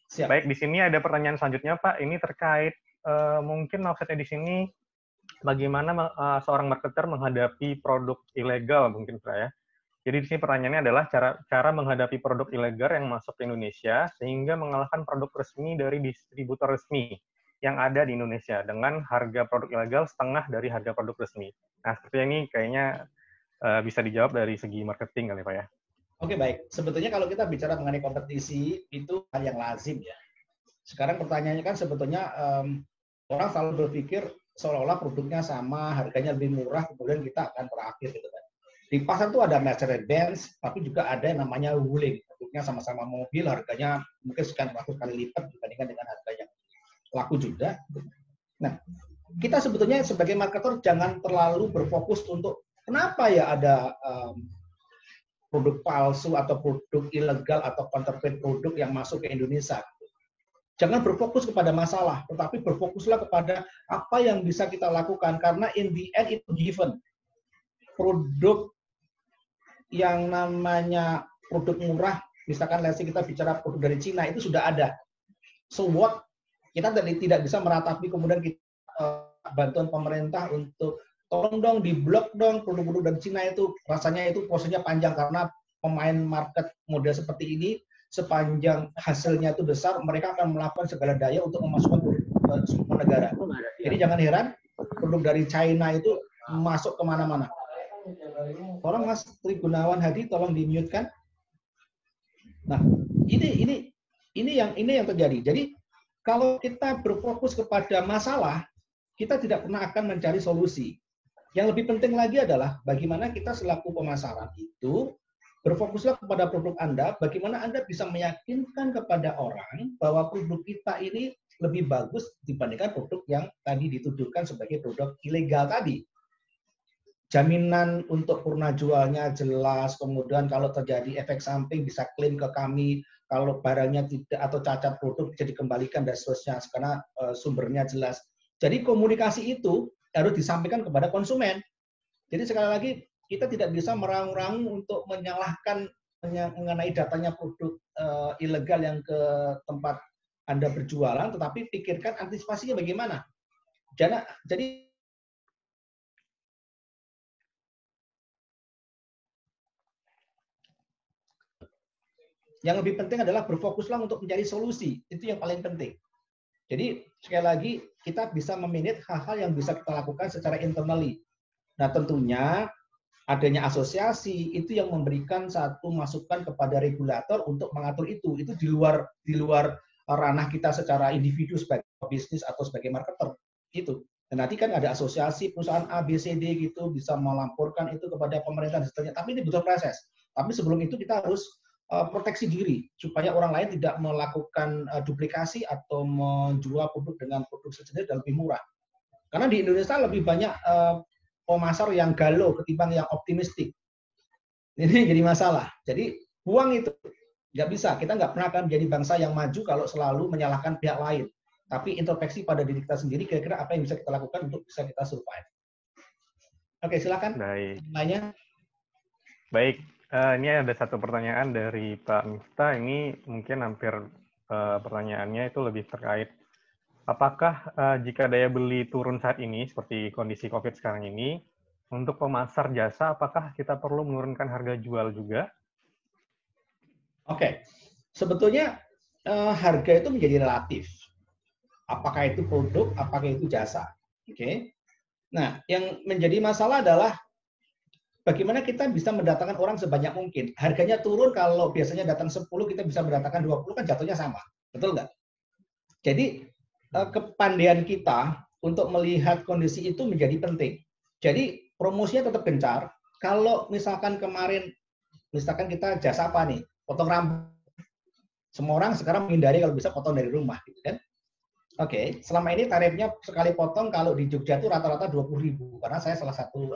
Siap. Baik, di sini ada pertanyaan selanjutnya Pak. Ini terkait mungkin maksudnya di sini bagaimana seorang marketer menghadapi produk ilegal mungkin Pak ya. Jadi di sini pertanyaannya adalah cara menghadapi produk ilegal yang masuk ke Indonesia sehingga mengalahkan produk resmi dari distributor resmi yang ada di Indonesia dengan harga produk ilegal setengah dari harga produk resmi. Nah, seperti ini kayaknya bisa dijawab dari segi marketing kali Pak ya. Oke, baik. Sebetulnya kalau kita bicara mengenai kompetisi, itu hal yang lazim ya. Sekarang pertanyaannya kan sebetulnya orang selalu berpikir seolah-olah produknya sama, harganya lebih murah, kemudian kita akan berakhir gitu kan. Di pasar itu ada Mercedes-Benz, tapi juga ada yang namanya Wuling. Produknya sama-sama mobil, harganya mungkin sekian ratus kali lipat dibandingkan dengan harga yang laku juga. Nah, kita sebetulnya sebagai marketer jangan terlalu berfokus untuk kenapa ya ada produk palsu atau produk ilegal atau counterfeit produk yang masuk ke Indonesia. Jangan berfokus kepada masalah, tetapi berfokuslah kepada apa yang bisa kita lakukan. Karena in the end itu given. Produk yang namanya produk murah, misalkan kita bicara produk dari Cina, itu sudah ada. So what? Kita tidak bisa meratapi kemudian kita bantuan pemerintah untuk tolong dong diblok dong produk-produk dari Cina itu. Rasanya itu prosesnya panjang karena pemain market model seperti ini sepanjang hasilnya itu besar, mereka akan melakukan segala daya untuk memasukkan ke semua negara. Jadi jangan heran, produk dari China itu masuk kemana-mana. Tolong Mas Tri Gunawan Hadi, tolong di-mute-kan. Nah, ini yang terjadi. Jadi kalau kita berfokus kepada masalah, kita tidak pernah akan mencari solusi. Yang lebih penting lagi adalah bagaimana kita selaku pemasaran itu berfokuslah kepada produk Anda, bagaimana Anda bisa meyakinkan kepada orang bahwa produk kita ini lebih bagus dibandingkan produk yang tadi dituduhkan sebagai produk ilegal tadi. Jaminan untuk purna jualnya jelas, kemudian kalau terjadi efek samping bisa klaim ke kami, kalau barangnya tidak atau cacat produk bisa dikembalikan dan seterusnya, karena sumbernya jelas. Jadi komunikasi itu harus disampaikan kepada konsumen. Jadi sekali lagi, kita tidak bisa meraung-raung untuk menyalahkan mengenai datanya produk ilegal yang ke tempat Anda berjualan, tetapi pikirkan antisipasinya bagaimana. Jadi yang lebih penting adalah berfokuslah untuk mencari solusi. Itu yang paling penting. Jadi sekali lagi, kita bisa memanage hal-hal yang bisa kita lakukan secara internally. Nah tentunya adanya asosiasi itu yang memberikan satu masukan kepada regulator untuk mengatur itu. Itu di luar ranah kita secara individu sebagai bisnis atau sebagai marketer. Itu. Dan nanti kan ada asosiasi perusahaan A, B, C, D gitu bisa melaporkan itu kepada pemerintah dan seterusnya. Tapi ini butuh proses. Tapi sebelum itu kita harus proteksi diri supaya orang lain tidak melakukan duplikasi atau menjual produk dengan produk sejenis dan lebih murah. Karena di Indonesia lebih banyak pemasar yang galau ketimbang yang optimistik. Ini jadi masalah. Jadi buang itu. Nggak bisa. Kita nggak pernah akan menjadi bangsa yang maju kalau selalu menyalahkan pihak lain. Tapi introspeksi pada diri kita sendiri, kira-kira apa yang bisa kita lakukan untuk bisa kita survive. Oke, silakan. Baik. Nanya. Baik. Ini ada satu pertanyaan dari Pak Miftah. Ini mungkin hampir pertanyaannya itu lebih terkait apakah jika daya beli turun saat ini, seperti kondisi COVID sekarang ini, untuk pemasar jasa, apakah kita perlu menurunkan harga jual juga? Oke, sebetulnya harga itu menjadi relatif. Apakah itu produk, apakah itu jasa. Oke. Nah, yang menjadi masalah adalah bagaimana kita bisa mendatangkan orang sebanyak mungkin. Harganya turun, kalau biasanya datang 10, kita bisa mendatangkan 20, kan jatuhnya sama. Betul nggak? Jadi, kepandaian kita untuk melihat kondisi itu menjadi penting. Jadi promosinya tetap gencar. Kalau misalkan kemarin, misalkan kita jasa apa nih, potong rambut. Semua orang sekarang menghindari kalau bisa potong dari rumah, gitu kan? Oke, selama ini tarifnya sekali potong kalau di Jogja itu rata-rata 20.000. Karena saya salah satu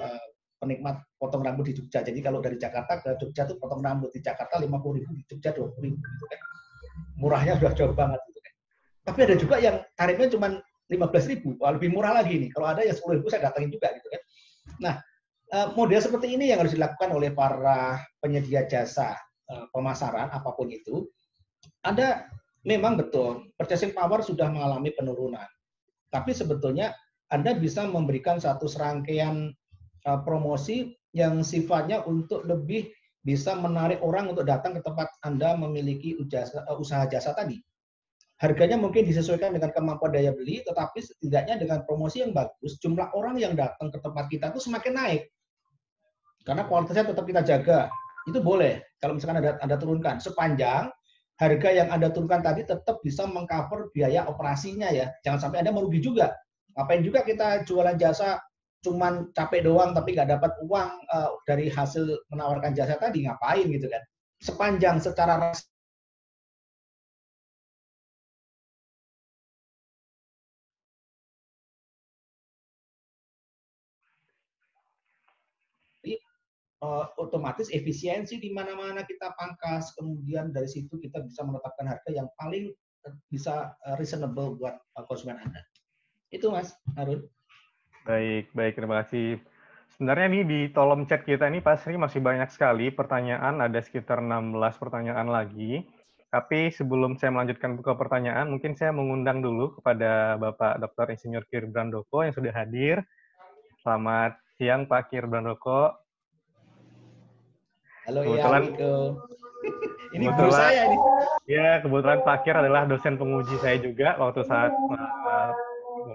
penikmat potong rambut di Jogja. Jadi kalau dari Jakarta ke Jogja tuh potong rambut, di Jakarta 50.000, di Jogja 20.000, gitu kan? Murahnya sudah jauh banget. Tapi ada juga yang tarifnya cuma 15.000, lebih murah lagi nih. Kalau ada yang 10.000 saya datangin juga gitu kan. Nah, model seperti ini yang harus dilakukan oleh para penyedia jasa pemasaran apapun itu. Ada memang betul purchasing power sudah mengalami penurunan. Tapi sebetulnya Anda bisa memberikan satu serangkaian promosi yang sifatnya untuk lebih bisa menarik orang untuk datang ke tempat Anda memiliki usaha jasa tadi. Harganya mungkin disesuaikan dengan kemampuan daya beli, tetapi setidaknya dengan promosi yang bagus, jumlah orang yang datang ke tempat kita itu semakin naik. Karena kualitasnya tetap kita jaga. Itu boleh, kalau misalkan Anda turunkan. Sepanjang harga yang Anda turunkan tadi tetap bisa mengcover biaya operasinya ya. Jangan sampai Anda merugi juga. Ngapain juga kita jualan jasa cuman capek doang tapi nggak dapat uang dari hasil menawarkan jasa tadi, ngapain gitu kan. Sepanjang secara otomatis efisiensi di mana-mana kita pangkas, kemudian dari situ kita bisa menetapkan harga yang paling bisa reasonable buat konsumen Anda. Itu Mas Harun. Baik, baik, terima kasih. Sebenarnya nih di kolom chat kita ini Pak Sri masih banyak sekali pertanyaan, ada sekitar 16 pertanyaan lagi. Tapi sebelum saya melanjutkan ke pertanyaan, mungkin saya mengundang dulu kepada Bapak Dr. Insinyur Kir Brandoko yang sudah hadir. Selamat siang Pak Kir Brandoko. Halo Kebetulan, ya, Wiko. Ini guru saya ini. Ya, kebetulan Pak Kir adalah dosen penguji saya juga waktu saat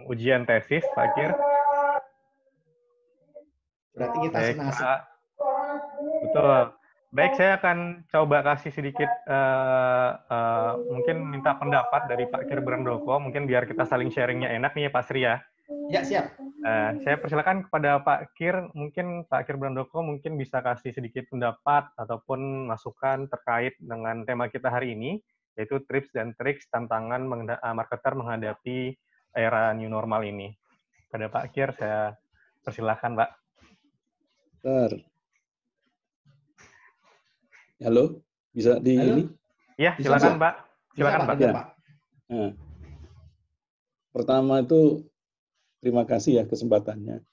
ujian tesis, Pak Kir. Berarti kita senasib. Betul. Baik, saya akan coba kasih sedikit, mungkin minta pendapat dari Pak Kir Brandoko, mungkin biar kita saling sharingnya enak nih ya Pak Sri ya. Ya, siap. Saya persilakan kepada Pak Kir, mungkin Pak Kir Brandoko mungkin bisa kasih sedikit pendapat ataupun masukan terkait dengan tema kita hari ini, yaitu tips dan triks tantangan marketer menghadapi era new normal ini. Pada Pak Kir, saya persilakan Pak. Halo, bisa di Halo? ini? Ya, silakan Pak. Silakan Pak. Ya. Nah, pertama itu terima kasih ya kesempatannya.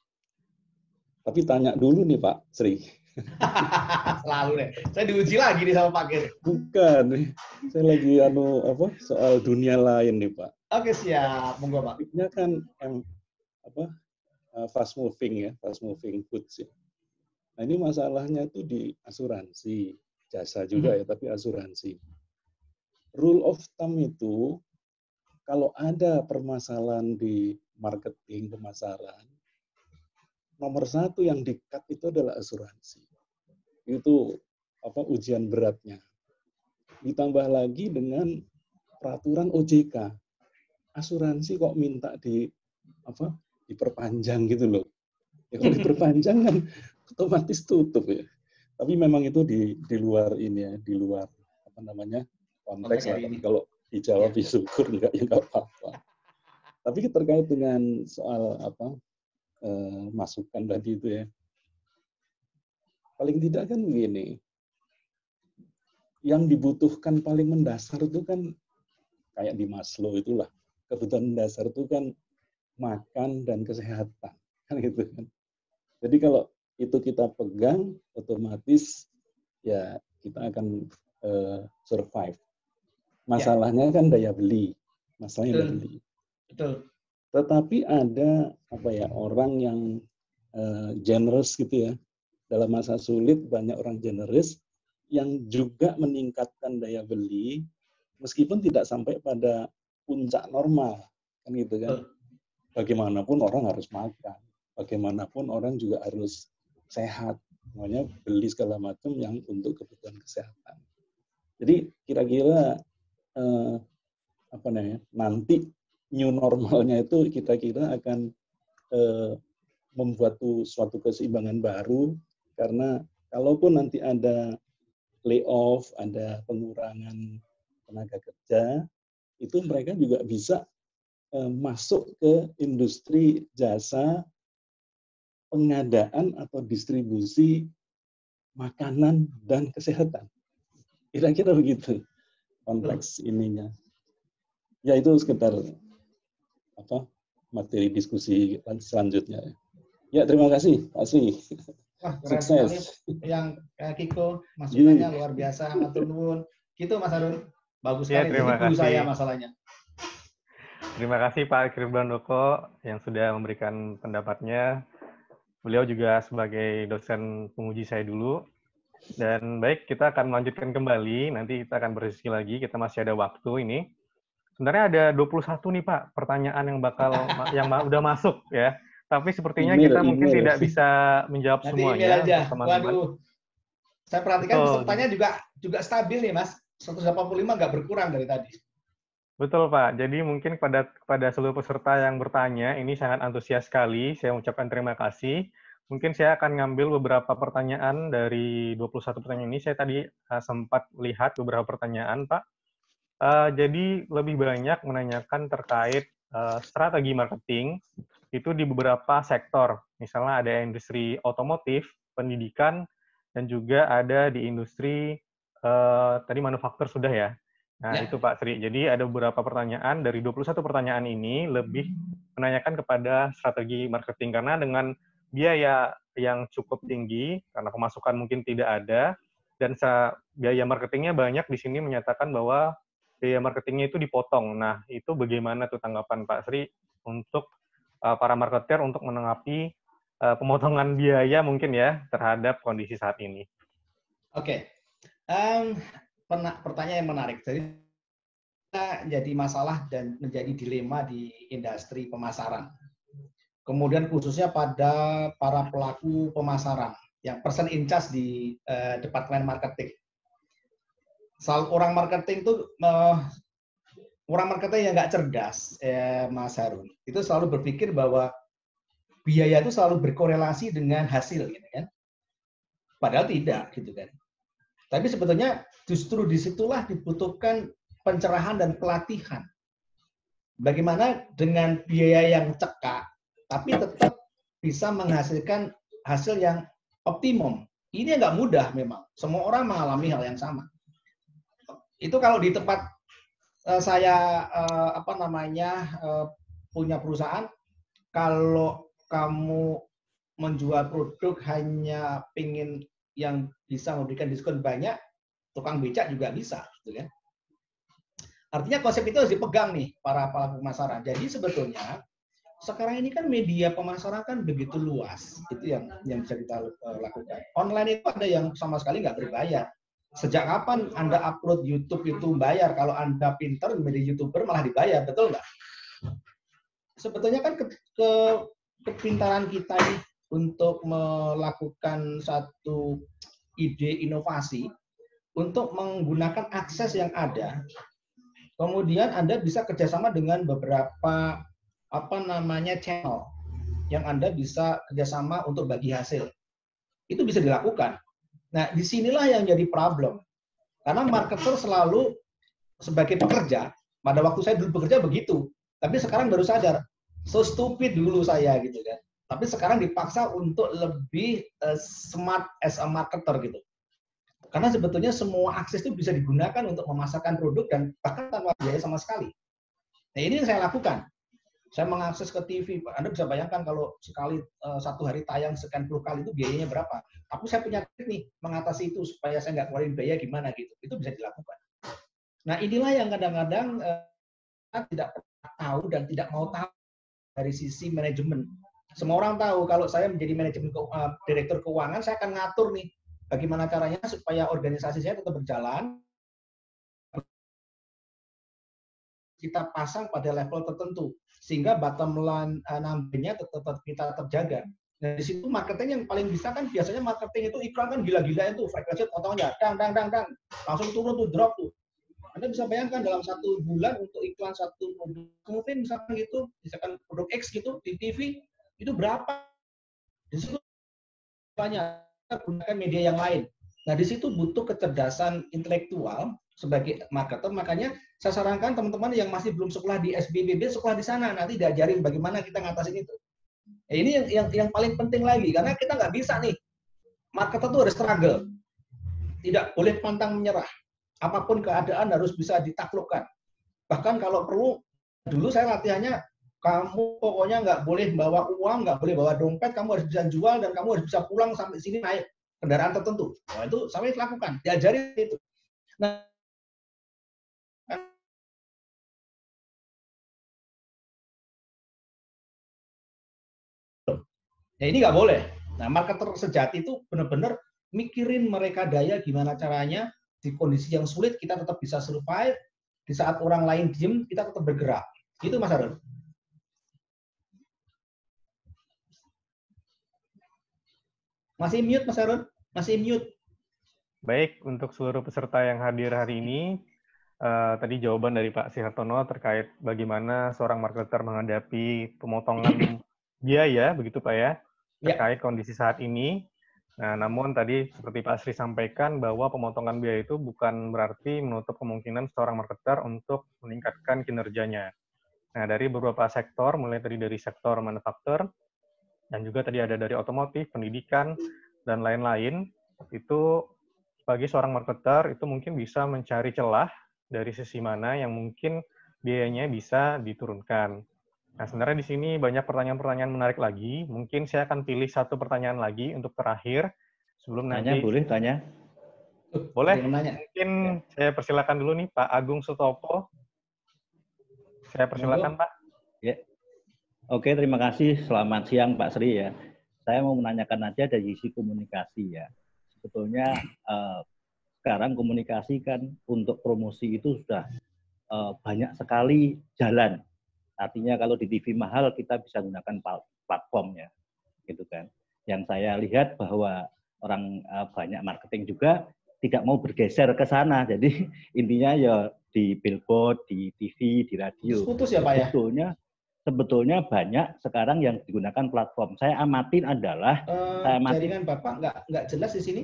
Tapi tanya dulu nih Pak Sri. Selalu deh. Saya diuji lagi nih sama Pak Kir. Bukan, saya lagi soal dunia lain nih Pak. Oke, siap. Monggo Pak. Ini kan fast moving goods ya. Nah ini masalahnya itu di asuransi, jasa juga ya, tapi asuransi. Rule of thumb itu kalau ada permasalahan di marketing, pemasaran, nomor satu yang di-cut itu adalah asuransi. Itu ujian beratnya. Ditambah lagi dengan peraturan OJK. Asuransi kok minta diperpanjang gitu loh. Ya kalau diperpanjang kan otomatis tutup ya. Tapi memang itu di luar ini ya, di luar konteks lah. Tapi kalau dijawab ya syukur, enggak ya enggak apa-apa. Tapi terkait dengan soal masukan tadi itu ya, paling tidak kan begini, yang dibutuhkan paling mendasar itu kan kayak di Maslow itulah, kebutuhan mendasar itu kan makan dan kesehatan, kan gitu kan. Jadi kalau itu kita pegang, otomatis ya kita akan survive. Masalahnya kan daya beli, masalahnya daya beli. Betul. Tetapi ada orang yang generous gitu ya. Dalam masa sulit banyak orang generous yang juga meningkatkan daya beli meskipun tidak sampai pada puncak normal, kan gitu kan. Bagaimanapun orang harus makan, bagaimanapun orang juga harus sehat. Semuanya beli segala macam yang untuk kebutuhan kesehatan. Jadi kira-kira nanti new normalnya itu kira-kira akan membuat suatu keseimbangan baru, karena kalaupun nanti ada layoff, ada pengurangan tenaga kerja, itu mereka juga bisa masuk ke industri jasa pengadaan atau distribusi makanan dan kesehatan. Kira-kira begitu konteks ininya. Ya itu sekitar materi diskusi selanjutnya. Ya terima kasih Pak Sri. Wah, keren sekali yang Kiko masukannya luar biasa, matur nuwun. Gitu Mas Harun. Bagus sekali. Terima kasih. Saya masalahnya. Terima kasih Pak Kir Brandoko yang sudah memberikan pendapatnya. Beliau juga sebagai dosen penguji saya dulu. Dan baik, kita akan melanjutkan kembali. Nanti kita akan berdiskusi lagi. Kita masih ada waktu ini. Sebenarnya ada 21 nih Pak pertanyaan yang udah masuk ya. Tapi sepertinya kita mungkin tidak bisa menjawab nanti semuanya. Waduh. Saya perhatikan pesertanya juga stabil nih Mas. 185 nggak berkurang dari tadi. Betul, Pak. Jadi mungkin kepada seluruh peserta yang bertanya, ini sangat antusias sekali. Saya ucapkan terima kasih. Mungkin saya akan ngambil beberapa pertanyaan dari 21 pertanyaan ini. Saya tadi sempat lihat beberapa pertanyaan, Pak. Jadi lebih banyak menanyakan terkait strategi marketing itu di beberapa sektor. Misalnya ada industri otomotif, pendidikan, dan juga ada di industri tadi manufaktur sudah ya. Nah, Ya. itu Pak Sri. Jadi ada beberapa pertanyaan, dari 21 pertanyaan ini lebih menanyakan kepada strategi marketing. Karena dengan biaya yang cukup tinggi, karena pemasukan mungkin tidak ada, dan biaya marketingnya banyak, di sini menyatakan bahwa biaya marketingnya itu dipotong. Nah, itu bagaimana tuh tanggapan Pak Sri untuk para marketer untuk menanggapi pemotongan biaya mungkin ya terhadap kondisi saat ini? Oke. Pertanyaan yang menarik. Jadi masalah dan menjadi dilema di industri pemasaran. Kemudian khususnya pada para pelaku pemasaran yang person in charge di departemen marketing. Orang marketing itu orang marketing yang nggak cerdas, Mas Harun, itu selalu berpikir bahwa biaya itu selalu berkorelasi dengan hasil, gitu kan? Padahal tidak, gitu kan? Tapi sebetulnya justru disitulah dibutuhkan pencerahan dan pelatihan. Bagaimana dengan biaya yang cekak, tapi tetap bisa menghasilkan hasil yang optimum. Ini nggak mudah memang. Semua orang mengalami hal yang sama. Itu kalau di tempat saya punya perusahaan, kalau kamu menjual produk hanya pingin yang bisa memberikan diskon banyak, tukang becak juga bisa, gitu kan? Artinya konsep itu harus dipegang nih para pelaku pemasaran. Jadi sebetulnya sekarang ini kan media pemasaran kan begitu luas, itu yang bisa kita lakukan. Online itu ada yang sama sekali nggak berbayar. Sejak kapan Anda upload YouTube itu bayar? Kalau Anda pinter menjadi YouTuber malah dibayar, betul nggak? Sebetulnya kan kepintaran kita nih untuk melakukan satu ide inovasi untuk menggunakan akses yang ada. Kemudian Anda bisa kerjasama dengan beberapa channel yang Anda bisa kerjasama untuk bagi hasil. Itu bisa dilakukan. Nah, disinilah yang jadi problem. Karena marketer selalu sebagai pekerja, pada waktu saya dulu bekerja begitu. Tapi sekarang baru sadar, so stupid dulu saya gitu kan. Tapi sekarang dipaksa untuk lebih smart as a marketer gitu. Karena sebetulnya semua akses itu bisa digunakan untuk memasarkan produk dan bahkan tanpa biaya sama sekali. Nah, ini yang saya lakukan. Saya mengakses ke TV. Anda bisa bayangkan kalau sekali satu hari tayang sekian puluh kali itu biayanya berapa. Tapi saya punya trik nih mengatasi itu supaya saya nggak keluarin biaya gimana gitu. Itu bisa dilakukan. Nah, inilah yang kadang-kadang tidak pernah tahu dan tidak mau tahu dari sisi manajemen. Semua orang tahu kalau saya menjadi manajemen direktur keuangan, saya akan ngatur nih bagaimana caranya supaya organisasi saya tetap berjalan. Kita pasang pada level tertentu sehingga bottom line number-nya tetap kita terjaga. Nah, di situ marketing yang paling bisa kan biasanya marketing itu iklan kan gila-gila itu frekuensi potongnya dang langsung turun tuh drop tuh. Anda bisa bayangkan dalam satu bulan untuk iklan satu produk mungkin misalkan produk X gitu di TV itu berapa? Di situ banyak kita gunakan media yang lain. Nah, di situ butuh kecerdasan intelektual sebagai marketer. Makanya saya sarankan teman-teman yang masih belum sekolah di SBBB, sekolah di sana. Nanti diajarin bagaimana kita ngatasin itu. Nah, ini yang paling penting lagi. Karena kita nggak bisa nih. Marketer itu harus struggle. Tidak boleh pantang menyerah. Apapun keadaan harus bisa ditaklukkan. Bahkan kalau perlu, dulu saya latihannya, kamu pokoknya nggak boleh bawa uang, nggak boleh bawa dompet, kamu harus bisa jual, dan kamu harus bisa pulang sampai sini naik kendaraan tertentu. Nah, itu sampai lakukan, diajari itu. Nah, ini nggak boleh. Nah, marketer sejati itu benar-benar mikirin mereka daya gimana caranya di kondisi yang sulit kita tetap bisa survive, di saat orang lain diem kita tetap bergerak. Itu Mas Harun. Masih mute Mas Harun? Masih mute. Baik, untuk seluruh peserta yang hadir hari ini, tadi jawaban dari Pak Sihartono terkait bagaimana seorang marketer menghadapi pemotongan biaya, begitu Pak ya, terkait kondisi saat ini. Nah, namun tadi seperti Pak Sri sampaikan bahwa pemotongan biaya itu bukan berarti menutup kemungkinan seorang marketer untuk meningkatkan kinerjanya. Nah, dari beberapa sektor, mulai tadi dari sektor manufaktur, dan juga tadi ada dari otomotif, pendidikan, dan lain-lain, itu bagi seorang marketer itu mungkin bisa mencari celah dari sisi mana yang mungkin biayanya bisa diturunkan. Nah, sebenarnya di sini banyak pertanyaan-pertanyaan menarik lagi. Mungkin saya akan pilih satu pertanyaan lagi untuk terakhir sebelum Tanya nanti. boleh tanya? Boleh. Mungkin saya persilakan dulu nih Pak Agung Sutopo. Saya persilakan Pak. Ya. Oke, terima kasih. Selamat siang Pak Sri ya. Saya mau menanyakan aja dari sisi komunikasi ya. Sebetulnya sekarang komunikasi kan untuk promosi itu sudah banyak sekali jalan. Artinya kalau di TV mahal kita bisa gunakan platformnya, gitu kan. Yang saya lihat bahwa orang banyak marketing juga tidak mau bergeser ke sana. Jadi intinya ya di billboard, di TV, di radio. Putus ya Pak ya? Sebetulnya banyak sekarang yang digunakan platform. Saya amatin adalah jaringan Bapak nggak jelas di sini.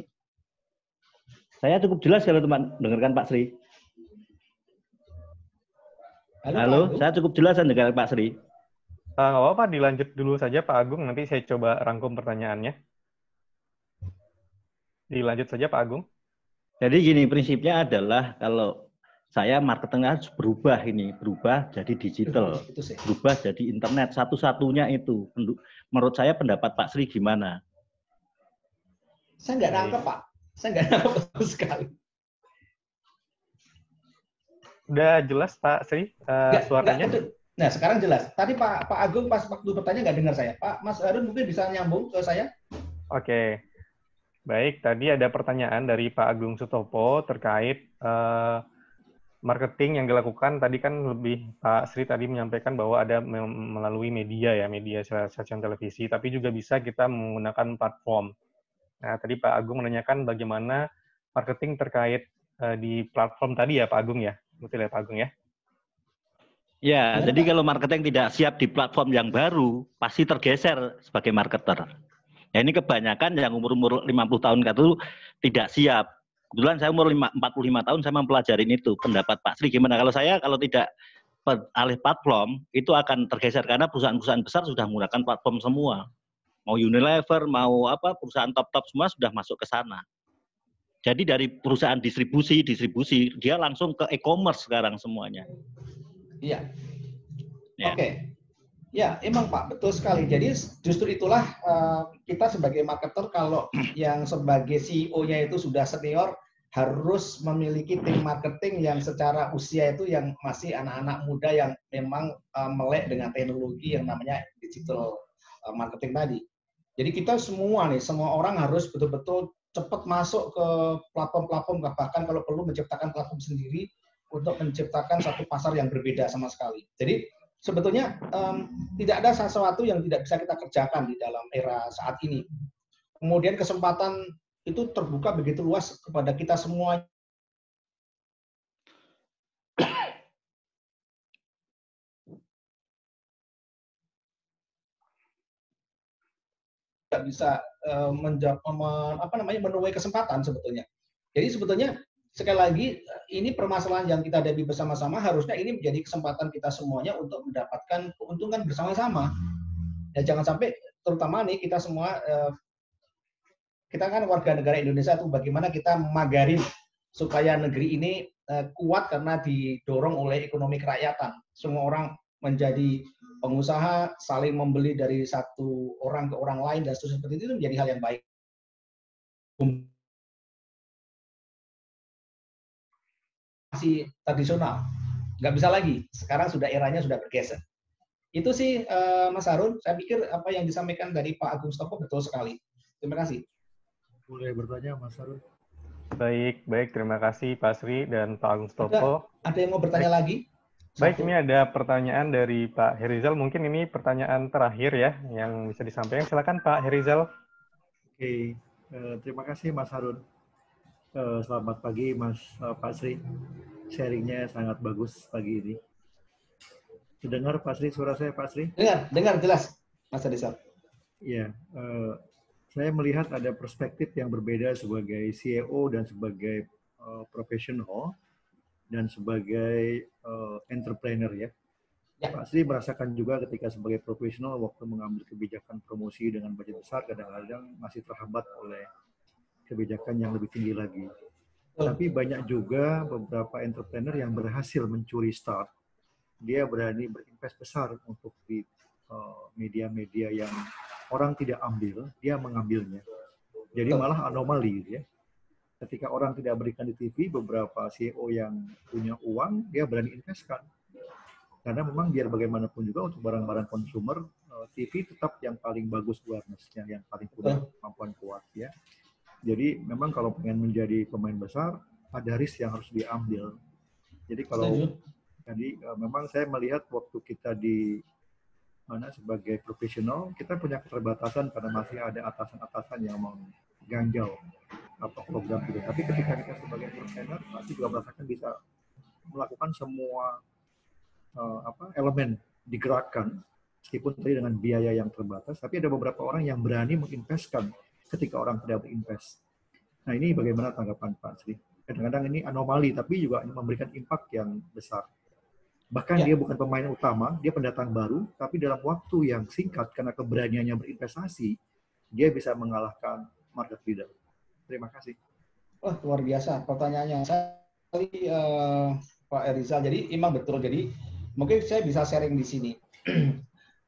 Saya cukup jelas kalau teman dengarkan Pak Sri. Halo, saya cukup jelas dengar Pak Sri. Nggak apa-apa, dilanjut dulu saja Pak Agung. Nanti saya coba rangkum pertanyaannya. Dilanjut saja Pak Agung. Jadi gini, prinsipnya adalah kalau saya marketingnya harus berubah jadi digital, berubah jadi internet. Satu-satunya itu. Menurut saya pendapat Pak Sri gimana? Saya nggak nangkep Pak. Saya nggak nangkep sekali. Udah jelas Pak Sri suaranya? Nah sekarang jelas. Tadi Pak Agung pas waktu bertanya nggak dengar saya. Pak Mas Harun mungkin bisa nyambung ke saya? Oke. Baik, tadi ada pertanyaan dari Pak Agung Sutopo terkait marketing yang dilakukan. Tadi kan lebih Pak Sri tadi menyampaikan bahwa ada melalui media ya, media stasiun televisi, tapi juga bisa kita menggunakan platform. Nah, tadi Pak Agung menanyakan bagaimana marketing terkait di platform tadi ya Pak Agung ya. Betul ya Pak Agung ya? Ya, jadi kalau marketing tidak siap di platform yang baru, pasti tergeser sebagai marketer. Ya ini kebanyakan yang umur-umur 50 tahun itu tidak siap. Kebetulan saya umur 45 tahun, saya mempelajari itu. Pendapat Pak Sri gimana? Kalau saya, kalau tidak alih platform, itu akan tergeser. Karena perusahaan-perusahaan besar sudah menggunakan platform semua. Mau Unilever, mau apa perusahaan top-top semua sudah masuk ke sana. Jadi dari perusahaan distribusi, dia langsung ke e-commerce sekarang semuanya. Iya. Ya. Oke. Ya, emang Pak, betul sekali. Jadi justru itulah kita sebagai marketer kalau yang sebagai CEO-nya itu sudah senior harus memiliki tim marketing yang secara usia itu yang masih anak-anak muda yang memang melek dengan teknologi yang namanya digital marketing tadi. Jadi kita semua orang harus betul-betul cepat masuk ke platform-platform, bahkan kalau perlu menciptakan platform sendiri untuk menciptakan satu pasar yang berbeda sama sekali. Jadi sebetulnya tidak ada sesuatu yang tidak bisa kita kerjakan di dalam era saat ini. Kemudian kesempatan itu terbuka begitu luas kepada kita semua. Tidak bisa menuai kesempatan sebetulnya. Jadi sebetulnya sekali lagi ini permasalahan yang kita hadapi bersama-sama, harusnya ini menjadi kesempatan kita semuanya untuk mendapatkan keuntungan bersama-sama. Ya jangan sampai terutama nih kita semua kita kan warga negara Indonesia tuh bagaimana kita memagarin supaya negeri ini kuat karena didorong oleh ekonomi kerakyatan. Semua orang menjadi pengusaha, saling membeli dari satu orang ke orang lain dan seterusnya, seperti itu menjadi hal yang baik. Masih tradisional, nggak bisa lagi. Sekarang sudah eranya sudah bergeser. Itu sih Mas Harun, saya pikir apa yang disampaikan dari Pak Agung Sutopo betul sekali. Terima kasih. Boleh bertanya Mas Harun? Baik, terima kasih Pak Sri dan Pak Agung Sutopo. Ada yang mau bertanya lagi? Baik, ini ada pertanyaan dari Pak Herizal. Mungkin ini pertanyaan terakhir ya yang bisa disampaikan. Silakan Pak Herizal. Oke, terima kasih Mas Harun. Selamat pagi Pak Sri. Sharingnya sangat bagus pagi ini. Terdengar Pak Sri, suara saya Pak Sri? Dengar jelas, Mas Rizal. Iya, saya melihat ada perspektif yang berbeda sebagai CEO dan sebagai profesional dan sebagai entrepreneur ya. Pak Sri merasakan juga ketika sebagai profesional waktu mengambil kebijakan promosi dengan budget besar kadang-kadang masih terhambat oleh kebijakan yang lebih tinggi lagi. Tapi banyak juga beberapa entrepreneur yang berhasil mencuri start. Dia berani berinvest besar untuk di media-media yang orang tidak ambil, dia mengambilnya. Jadi malah anomali ya. Ketika orang tidak berikan di TV, beberapa CEO yang punya uang, dia berani investkan. Karena memang biar bagaimanapun juga untuk barang-barang konsumer, TV tetap yang paling bagus awareness-nya, yang paling punya kemampuan kuat ya. Jadi memang kalau pengen menjadi pemain besar, ada risk yang harus diambil. Jadi memang saya melihat waktu kita di mana sebagai profesional, kita punya keterbatasan karena masih ada atasan-atasan yang mengganjal program itu. Tapi ketika kita sebagai entrepreneur, pasti juga merasakan bisa melakukan semua elemen digerakkan, meskipun tadi dengan biaya yang terbatas, tapi ada beberapa orang yang berani menginvestkan ketika orang tidak berinvest. Nah ini bagaimana tanggapan Pak Sri? Kadang-kadang ini anomali, tapi juga memberikan impact yang besar. Bahkan dia bukan pemain utama, dia pendatang baru, tapi dalam waktu yang singkat, karena keberaniannya berinvestasi, dia bisa mengalahkan market leader. Terima kasih. Wah, luar biasa pertanyaannya. Pak Rizal, jadi memang betul. Jadi mungkin saya bisa sharing di sini.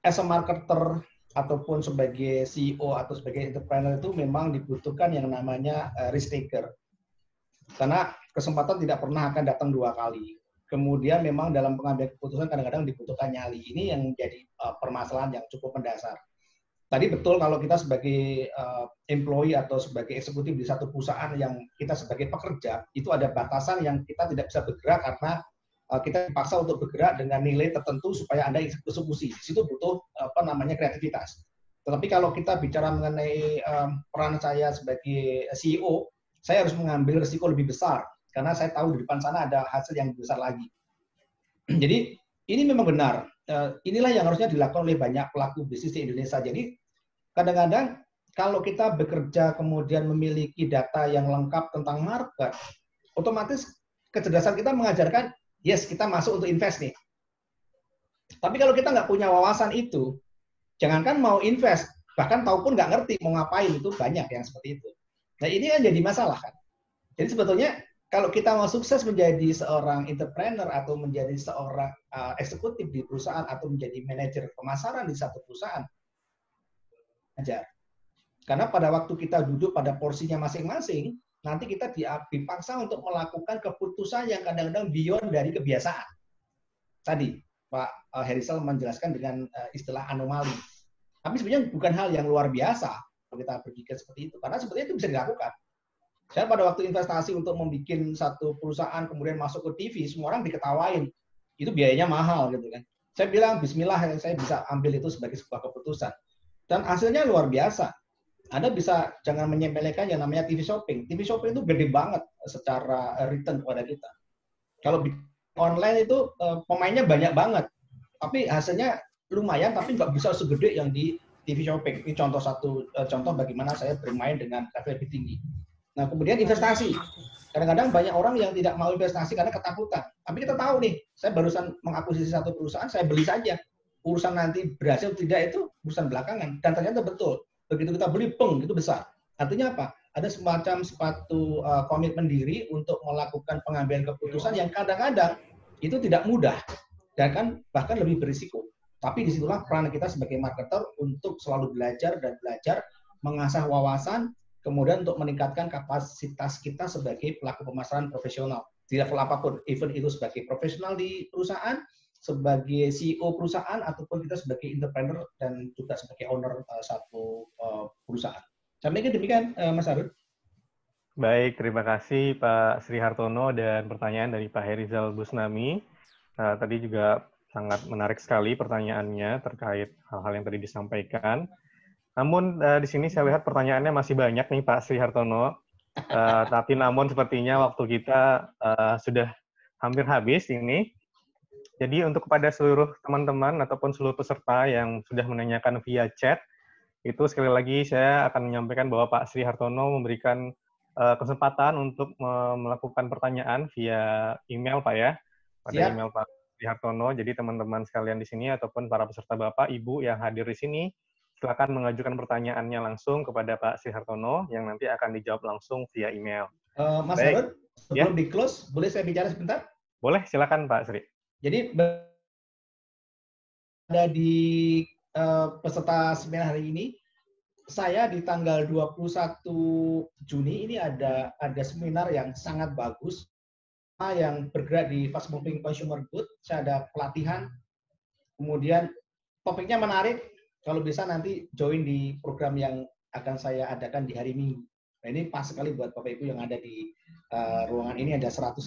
As a marketer ataupun sebagai CEO atau sebagai entrepreneur itu memang dibutuhkan yang namanya risk taker. Karena kesempatan tidak pernah akan datang dua kali. Kemudian memang dalam pengambilan keputusan kadang-kadang dibutuhkan nyali. Ini yang menjadi permasalahan yang cukup mendasar. Tadi betul kalau kita sebagai employee atau sebagai eksekutif di satu perusahaan yang kita sebagai pekerja, itu ada batasan yang kita tidak bisa bergerak karena kita dipaksa untuk bergerak dengan nilai tertentu supaya Anda eksekusi. Di situ butuh kreativitas. Tetapi kalau kita bicara mengenai peran saya sebagai CEO, saya harus mengambil risiko lebih besar karena saya tahu di depan sana ada hasil yang lebih besar lagi. Jadi ini memang benar. Inilah yang harusnya dilakukan oleh banyak pelaku bisnis di Indonesia. Jadi kadang-kadang kalau kita bekerja kemudian memiliki data yang lengkap tentang market, otomatis kecerdasan kita mengajarkan yes, kita masuk untuk invest nih. Tapi kalau kita nggak punya wawasan itu, jangankan mau invest, bahkan tahu pun nggak ngerti mau ngapain, itu banyak yang seperti itu. Nah ini yang jadi masalah kan. Jadi sebetulnya kalau kita mau sukses menjadi seorang entrepreneur atau menjadi seorang eksekutif di perusahaan atau menjadi manajer pemasaran di satu perusahaan, ajar. Karena pada waktu kita duduk pada porsinya masing-masing, nanti kita dipaksa untuk melakukan keputusan yang kadang-kadang beyond dari kebiasaan. Tadi Pak Herizal menjelaskan dengan istilah anomali. Tapi sebenarnya bukan hal yang luar biasa kalau kita berpikir seperti itu. Karena sebetulnya itu bisa dilakukan. Saya pada waktu investasi untuk membuat satu perusahaan kemudian masuk ke TV, semua orang diketawain. Itu biayanya mahal gitu kan. Saya bilang bismillah saya bisa ambil itu sebagai sebuah keputusan. Dan hasilnya luar biasa. Anda bisa jangan menyepelekan yang namanya TV shopping. TV shopping itu gede banget secara return kepada kita. Kalau online itu pemainnya banyak banget, tapi hasilnya lumayan, tapi nggak bisa segede yang di TV shopping. Ini contoh bagaimana saya bermain dengan level lebih tinggi. Nah kemudian investasi. Kadang-kadang banyak orang yang tidak mau investasi karena ketakutan. Tapi kita tahu nih, saya barusan mengakuisisi satu perusahaan, saya beli saja. Urusan nanti berhasil tidak itu urusan belakangan. Dan ternyata betul. Begitu kita beli, peng, itu besar. Artinya apa? Ada semacam sepatu komitmen diri untuk melakukan pengambilan keputusan yang kadang-kadang itu tidak mudah dan kan bahkan lebih berisiko. Tapi disitulah peran kita sebagai marketer untuk selalu belajar dan belajar, mengasah wawasan, kemudian untuk meningkatkan kapasitas kita sebagai pelaku pemasaran profesional di level apapun, even itu sebagai profesional di perusahaan, sebagai CEO perusahaan, ataupun kita sebagai entrepreneur dan juga sebagai owner satu perusahaan. Saya pikir demikian, Mas Arun. Baik, terima kasih Pak Sri Hartono dan pertanyaan dari Pak Herizal Busnami. Tadi juga sangat menarik sekali pertanyaannya terkait hal-hal yang tadi disampaikan. Namun di sini saya lihat pertanyaannya masih banyak nih Pak Sri Hartono. Tapi namun sepertinya waktu kita sudah hampir habis ini. Jadi untuk kepada seluruh teman-teman ataupun seluruh peserta yang sudah menanyakan via chat, itu sekali lagi saya akan menyampaikan bahwa Pak Sri Hartono memberikan kesempatan untuk melakukan pertanyaan via email, Pak ya. Pada Siap. email Pak Sri Hartono. Jadi teman-teman sekalian di sini ataupun para peserta Bapak, Ibu yang hadir di sini, silakan mengajukan pertanyaannya langsung kepada Pak Sri Hartono yang nanti akan dijawab langsung via email. Mas Baik. Harun, sebelum di close, boleh saya bicara sebentar? Boleh, silakan Pak Sri. Jadi ada di peserta seminar hari ini, saya di tanggal 21 Juni ini ada seminar yang sangat bagus yang bergerak di fast moving consumer good. Saya ada pelatihan, kemudian topiknya menarik. Kalau bisa nanti join di program yang akan saya adakan di hari Minggu. Nah, ini pas sekali buat Bapak Ibu yang ada di ruangan ini, ada 180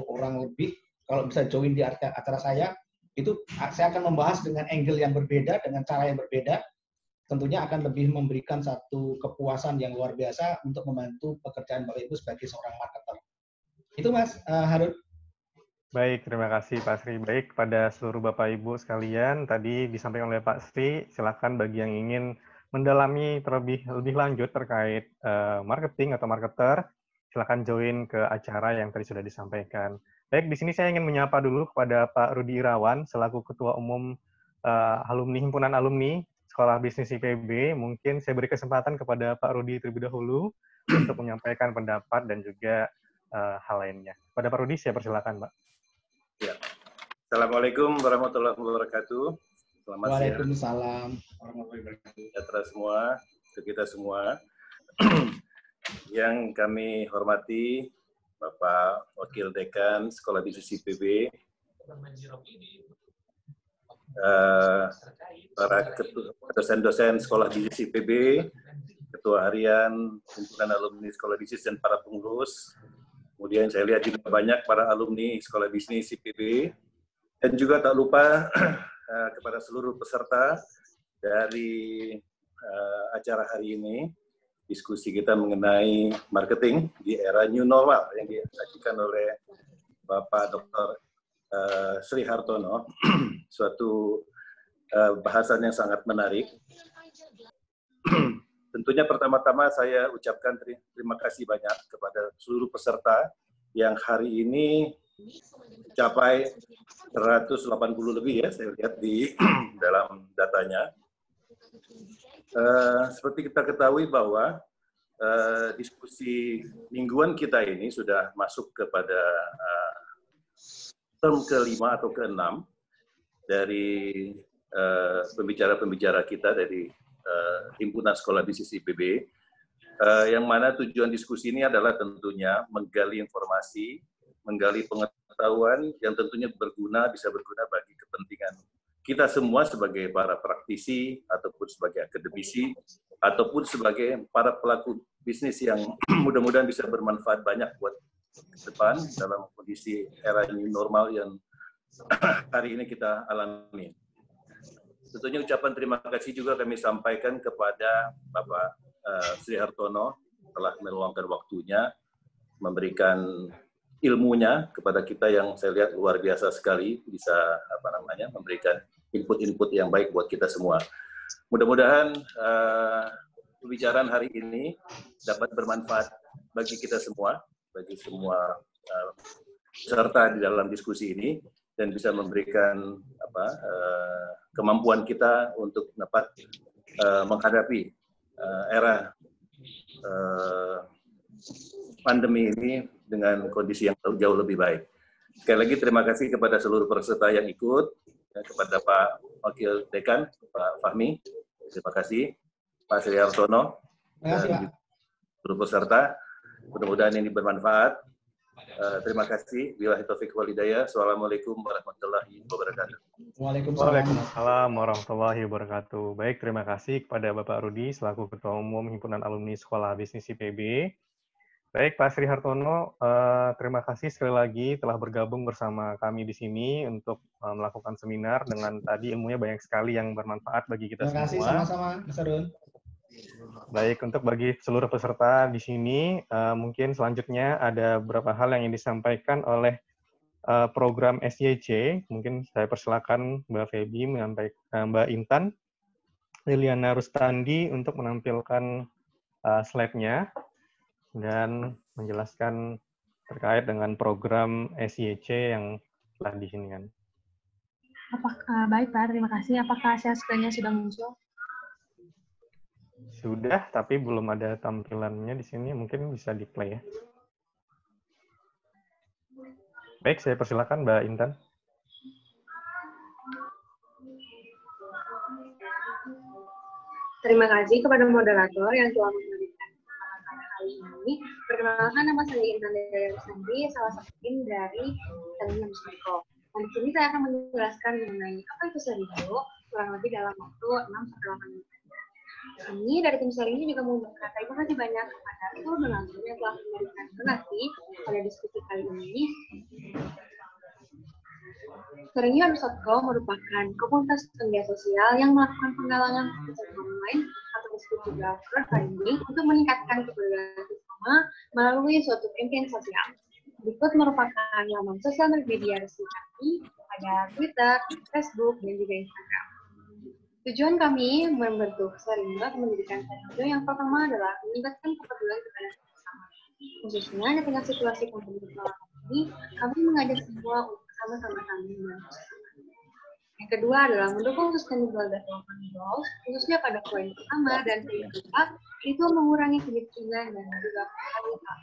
orang lebih. Kalau bisa join di acara saya, itu saya akan membahas dengan angle yang berbeda, dengan cara yang berbeda. Tentunya akan lebih memberikan satu kepuasan yang luar biasa untuk membantu pekerjaan Bapak Ibu sebagai seorang marketer. Itu Mas Harun. Baik, terima kasih Pak Sri. Baik, kepada seluruh Bapak Ibu sekalian, tadi disampaikan oleh Pak Sri, silakan bagi yang ingin mendalami lebih lanjut terkait marketing atau marketer, silakan join ke acara yang tadi sudah disampaikan. Baik, di sini saya ingin menyapa dulu kepada Pak Rudi Irawan, selaku Ketua Umum Himpunan Alumni Sekolah Bisnis IPB. Mungkin saya beri kesempatan kepada Pak Rudi terlebih dahulu untuk menyampaikan pendapat dan juga hal lainnya. Pada Pak Rudi, saya persilakan, Pak. Ya. Assalamualaikum warahmatullahi wabarakatuh. Selamat siang. Waalaikumsalam warahmatullahi wabarakatuh. Sejahtera semua, ke kita semua. Yang kami hormati Bapak Wakil Dekan Sekolah Bisnis IPB, para dosen-dosen Sekolah Bisnis IPB, Ketua Harian Himpunan Alumni Sekolah Bisnis dan para pengurus. Kemudian saya lihat juga banyak para alumni Sekolah Bisnis IPB. Dan juga tak lupa kepada seluruh peserta dari acara hari ini, diskusi kita mengenai marketing di era new normal yang disajikan oleh Bapak Dr. Sri Hartono, suatu bahasan yang sangat menarik. Tentunya pertama-tama saya ucapkan terima kasih banyak kepada seluruh peserta yang hari ini mencapai 180 lebih ya, saya lihat di dalam datanya. Seperti kita ketahui bahwa diskusi mingguan kita ini sudah masuk kepada term ke-5 atau ke-6 dari pembicara-pembicara kita dari Himpunan Sekolah Bisnis IPB, yang mana tujuan diskusi ini adalah tentunya menggali informasi, menggali pengetahuan yang tentunya bisa berguna bagi kepentingan kita semua sebagai para praktisi, ataupun sebagai akademisi, ataupun sebagai para pelaku bisnis yang mudah-mudahan bisa bermanfaat banyak buat ke depan dalam kondisi era new normal yang hari ini kita alami. Tentunya ucapan terima kasih juga kami sampaikan kepada Bapak Sri Hartono telah meluangkan waktunya, memberikan ilmunya kepada kita yang saya lihat luar biasa sekali, bisa memberikan input-input yang baik buat kita semua. Mudah-mudahan pembicaraan hari ini dapat bermanfaat bagi kita semua, bagi semua peserta di dalam diskusi ini, dan bisa memberikan kemampuan kita untuk dapat menghadapi era pandemi ini dengan kondisi yang jauh lebih baik. Sekali lagi terima kasih kepada seluruh peserta yang ikut, kepada Pak Wakil Dekan, Pak Fahmi, terima kasih, Pak Sri Hartono, dan seluruh peserta. Mudah-mudahan ini bermanfaat. Terima kasih. Billahi taufiq wal hidayah. Assalamualaikum warahmatullahi wabarakatuh. Waalaikumsalam warahmatullahi wabarakatuh. Baik, terima kasih kepada Bapak Rudi selaku Ketua Umum Himpunan Alumni Sekolah Bisnis IPB. Baik, Pak Sri Hartono, terima kasih sekali lagi telah bergabung bersama kami di sini untuk melakukan seminar dengan tadi ilmunya banyak sekali yang bermanfaat bagi kita semua. Terima kasih sama-sama, Mas Harun. Baik, untuk bagi seluruh peserta di sini, mungkin selanjutnya ada beberapa hal yang ingin disampaikan oleh program SYC. Mungkin saya persilakan Mbak Feby menyampaikan, Mbak Intan Liliana Rustandi untuk menampilkan slide-nya dan menjelaskan terkait dengan program SYC yang telah disinikan. Baik Pak, terima kasih. Apakah share screen-nya sudah muncul? Sudah, tapi belum ada tampilannya di sini. Mungkin bisa di-play ya. Baik, saya persilakan Mbak Intan. Terima kasih kepada moderator yang telah memberikan kesempatan kali ini. Perkenalkan, nama saya Intan Liliana Rustandi, salah satu tim dari Seringo Musmiko. Dan di sini saya akan menjelaskan mengenai apa itu Seringo, kurang lebih dalam waktu 6-8 menit. Ini dari tim Seringo juga mengucapkan terima kasih banyak kepada seluruh donatur yang telah memberikan donasi pada diskusi kali ini. Seringo.co merupakan komunitas media sosial yang melakukan penggalangan pekerjaan online atau diskusi crowdfunding untuk meningkatkan kepedulian bersama melalui suatu campaign sosial. Berikut merupakan laman sosial media resmi kami pada Twitter, Facebook, dan juga Instagram. Tujuan kami membentuk Seringo atau mendirikan Seringo yang pertama adalah meningkatkan kepedulian kepada bersama. Khususnya di tengah situasi pandemi ini, kami mengajak semua untuk sama-sama kami membantu sesama. Yang kedua adalah mendukung sustainable development goals, khususnya pada poin pertama dan poin kedua, itu mengurangi kemiskinan dan juga kehidupan.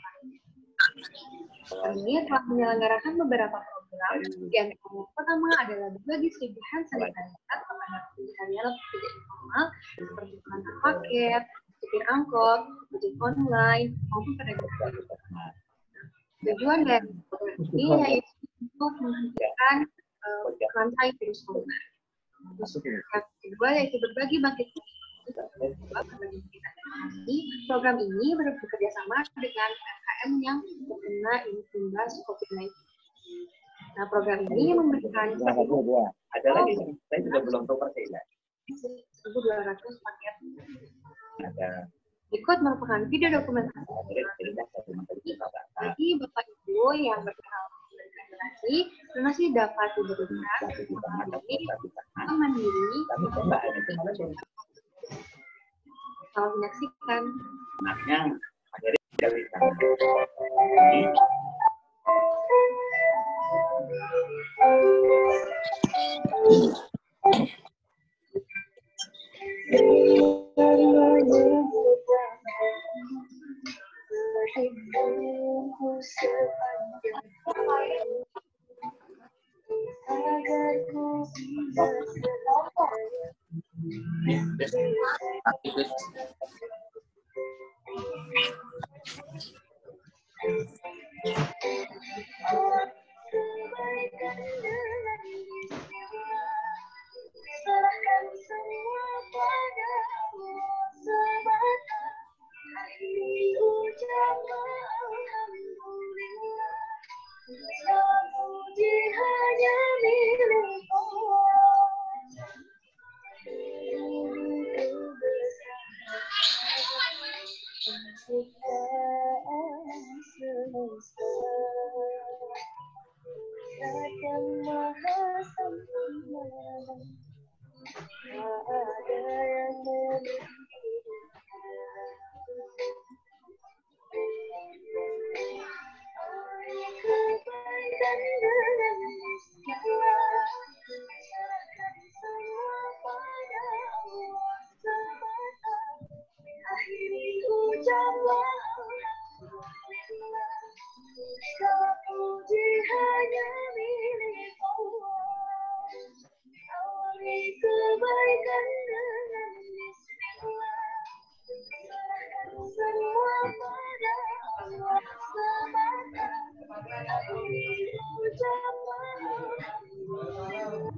Kami telah menyelenggarakan beberapa program, yang pertama adalah berbagi seribu hand sanitizer kepada pekerja tidak informal, seperti pengantar paket, supir angkot, ojek online, maupun pedagang. Tujuan dari program ini yaitu untuk menghentikan rantai virus corona. Yang kedua yaitu berbagi bangkit. Program ini bekerja sama dengan UMKM yang terkena imbas COVID-19. Nah, program ini memberikan ada lagi, saya juga belum tahu persis. 1.200 paket. Ada. Berikut merupakan video dokumentasi bagi Bapak Ibu yang berkenan memberikan donasi dapat diberikan mandiri. Selamat menyaksikan. Serahkan semua padamu, sebatas akhiri ucapan alhamdulillah. Segala puji hanya milik Allah. Penciptaan semesta Zat maha sempurna, tak ada yang memilikinya. Oleh kebaikan dengan istilah, serahkan semua pada Allah semata. Akhiri ucapan alhamdulillah. Segala puji hanya milik Allah. Awali kebaikan dengan bismillah. Serahkan semua pada Allah semata. Akhiri ucapan alhamdulillah.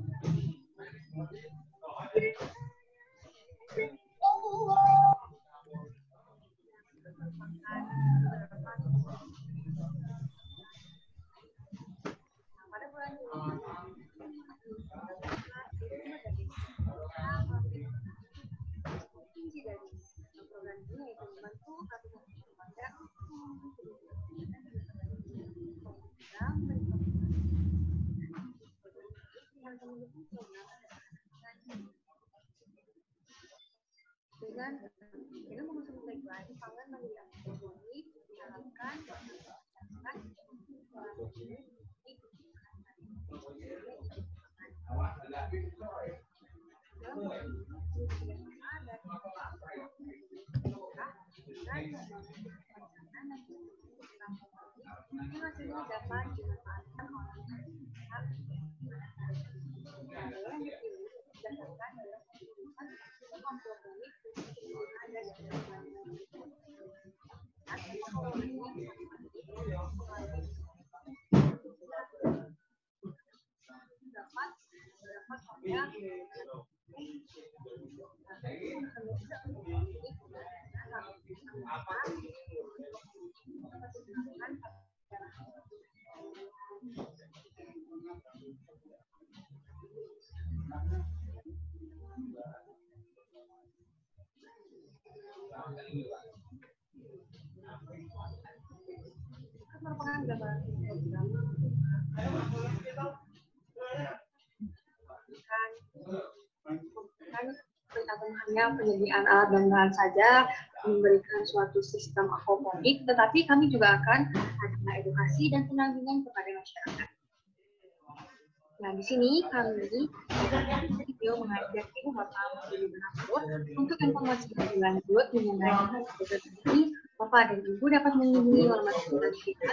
Pada bulan Juli, dengan mengusung tagline pangan menjadi ekonomi diharapkan hasilnya dapat dimanfaatkan oleh masyarakat yang dipilih berdasarkan dalam keputusan kompromi merupakan gambaran program bukan hanya penyediaan alat dan bahan saja memberikan suatu sistem aquaponik, tetapi kami juga akan ada edukasi dan pendampingan kepada masyarakat. Nah, di sini kami video mengajak Ibu Bapak menjadi donatur untuk informasi lebih lanjut mengenai program ini. Bapak dan Ibu dapat menghubungi alamat kita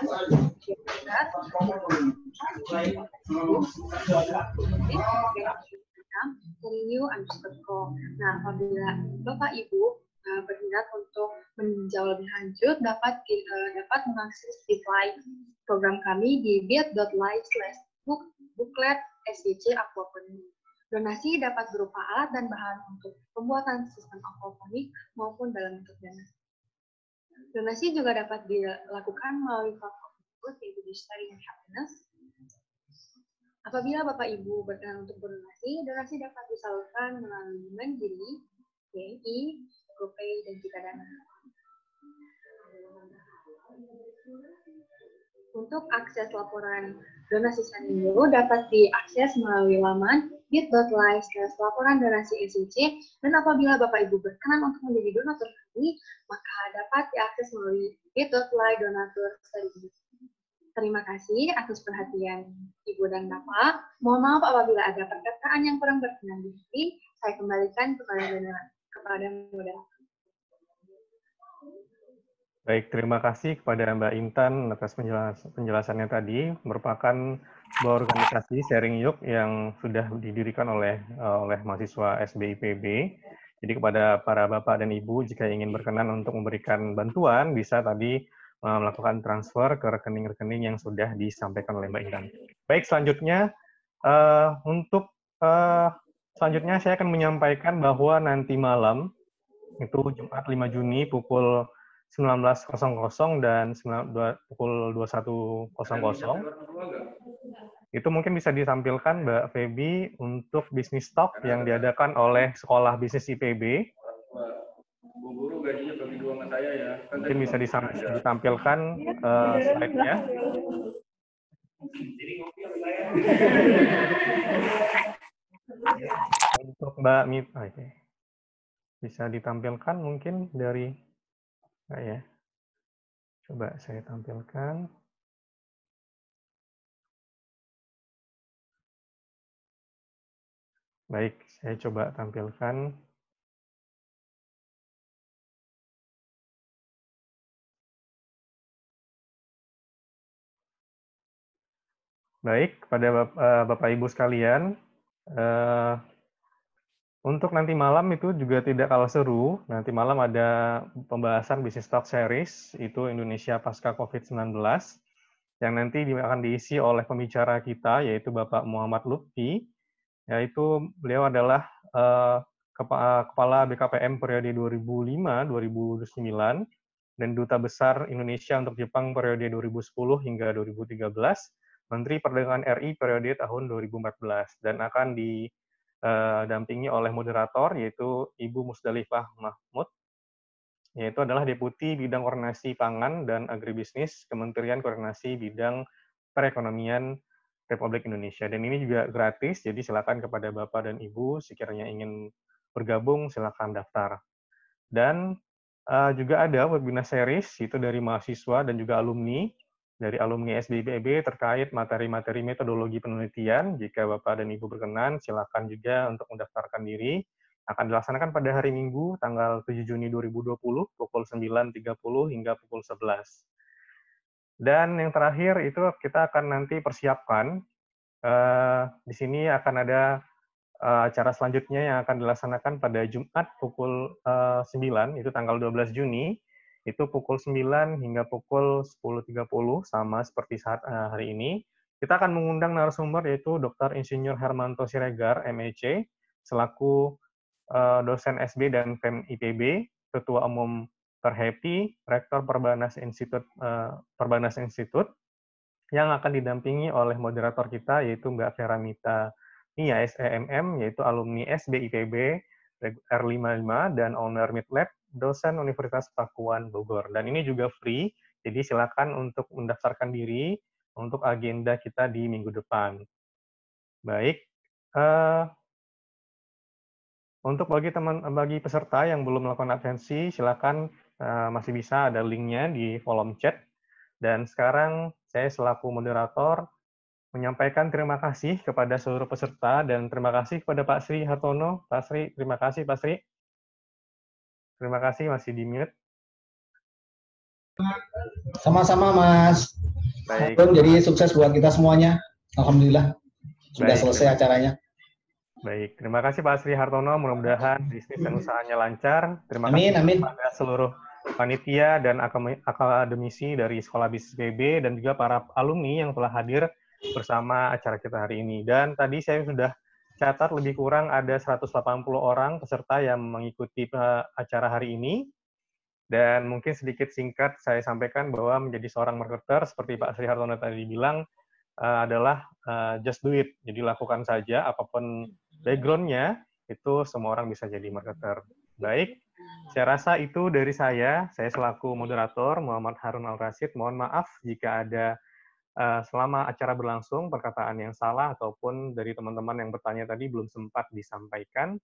Nah, apabila Bapak Ibu berminat untuk meninjau lebih lanjut, dapat mengakses slide program kami di bit.ly/booklet SDC Aquaponik. Donasi dapat berupa alat dan bahan untuk pembuatan sistem aquaponik maupun dalam bentuk dana. Donasi juga dapat dilakukan melalui platform yaitu Sharing and Happiness. Apabila Bapak Ibu berkenan untuk berdonasi, donasi dapat disalurkan melalui Mandiri, BNI, GoPay, dan juga Dana. Untuk akses laporan donasi Sanindo dapat diakses melalui laman bit.ly/laporan donasi SDC, dan apabila Bapak Ibu berkenan untuk menjadi donatur kami, maka dapat diakses melalui bit.ly/donatur. Terima kasih atas perhatian Ibu dan Bapak. Mohon maaf apabila ada perkataan yang kurang berkenan di sini. Saya kembalikan kepada moderator. Baik, terima kasih kepada Mbak Intan atas penjelasannya tadi. Merupakan sebuah organisasi Sharing Yuk yang sudah didirikan oleh mahasiswa SBIPB. Jadi kepada para Bapak dan Ibu, jika ingin berkenan untuk memberikan bantuan, bisa tadi melakukan transfer ke rekening-rekening yang sudah disampaikan oleh Mbak Intan. Baik, selanjutnya selanjutnya saya akan menyampaikan bahwa nanti malam itu Jumat 5 Juni pukul 19.00 dan pukul 21.00 itu mungkin bisa ditampilkan Mbak Feby untuk bisnis talk yang diadakan oleh Sekolah Bisnis IPB. Bu Guru gajinya bagi dua sama saya ya. Mungkin bisa ditampilkan slide-nya. Untuk Mbak Mita, bisa ditampilkan mungkin dari, ya. Coba saya tampilkan. Baik, saya coba tampilkan. Baik, kepada Bapak Ibu sekalian, untuk nanti malam itu juga tidak kalah seru. Nanti malam ada pembahasan Business Talk Series, itu Indonesia Pasca COVID-19, yang nanti akan diisi oleh pembicara kita, yaitu Bapak Muhammad Lutfi, yaitu beliau adalah Kepala BKPM periode 2005-2009, dan Duta Besar Indonesia untuk Jepang periode 2010 hingga 2013, Menteri Perdagangan RI periode tahun 2014, dan akan didampingi oleh moderator, yaitu Ibu Musdalifah Mahmud, yaitu adalah Deputi Bidang Koordinasi Pangan dan Agribisnis, Kementerian Koordinasi Bidang Perekonomian Republik Indonesia. Dan ini juga gratis, jadi silakan kepada Bapak dan Ibu sekiranya ingin bergabung, silakan daftar. Dan juga ada webinar series itu dari mahasiswa dan juga alumni dari alumni SBIPB terkait materi-materi metodologi penelitian. Jika Bapak dan Ibu berkenan, silakan juga untuk mendaftarkan diri. Akan dilaksanakan pada hari Minggu, tanggal 7 Juni 2020, pukul 9.30 hingga pukul 11. Dan yang terakhir itu kita akan nanti persiapkan, di sini akan ada acara selanjutnya yang akan dilaksanakan pada Jumat pukul 9, itu tanggal 12 Juni, itu pukul 9 hingga pukul 10.30, sama seperti saat hari ini. Kita akan mengundang narasumber yaitu Dr. Insinyur Hermanto Siregar, MEC, selaku dosen SB dan FEM IPB, Ketua Umum Perhepi, Rektor Perbanas Institut, yang akan didampingi oleh moderator kita yaitu Mbak Veramita Nia SEMM, yaitu alumni SBIPB R55 dan owner Midlab, dosen Universitas Pakuan Bogor. Dan ini juga free, jadi silakan untuk mendaftarkan diri untuk agenda kita di minggu depan. Baik, untuk bagi peserta yang belum melakukan absensi, silakan masih bisa ada linknya di kolom chat. Dan sekarang saya selaku moderator menyampaikan terima kasih kepada seluruh peserta dan terima kasih kepada Pak Sri Hartono. Pak Sri, terima kasih Pak Sri. Terima kasih, masih di mute. Sama-sama Mas. Baik. Jadi sukses buat kita semuanya. Alhamdulillah sudah selesai acaranya. Baik, terima kasih Pak Sri Hartono. Mudah-mudahan bisnis dan usahanya lancar. Terima kasih kepada seluruh panitia dan akademisi dari Sekolah Bisnis PB dan juga para alumni yang telah hadir bersama acara kita hari ini. Dan tadi saya sudah catat lebih kurang ada 180 orang peserta yang mengikuti acara hari ini. Dan mungkin sedikit singkat saya sampaikan bahwa menjadi seorang marketer seperti Pak Sri Hartono tadi bilang adalah just do it. Jadi lakukan saja apapun background-nya, itu semua orang bisa jadi marketer. Baik, saya rasa itu dari saya. Saya selaku moderator Muhammad Harun Al-Rasyid. Mohon maaf jika ada selama acara berlangsung perkataan yang salah ataupun dari teman-teman yang bertanya tadi belum sempat disampaikan.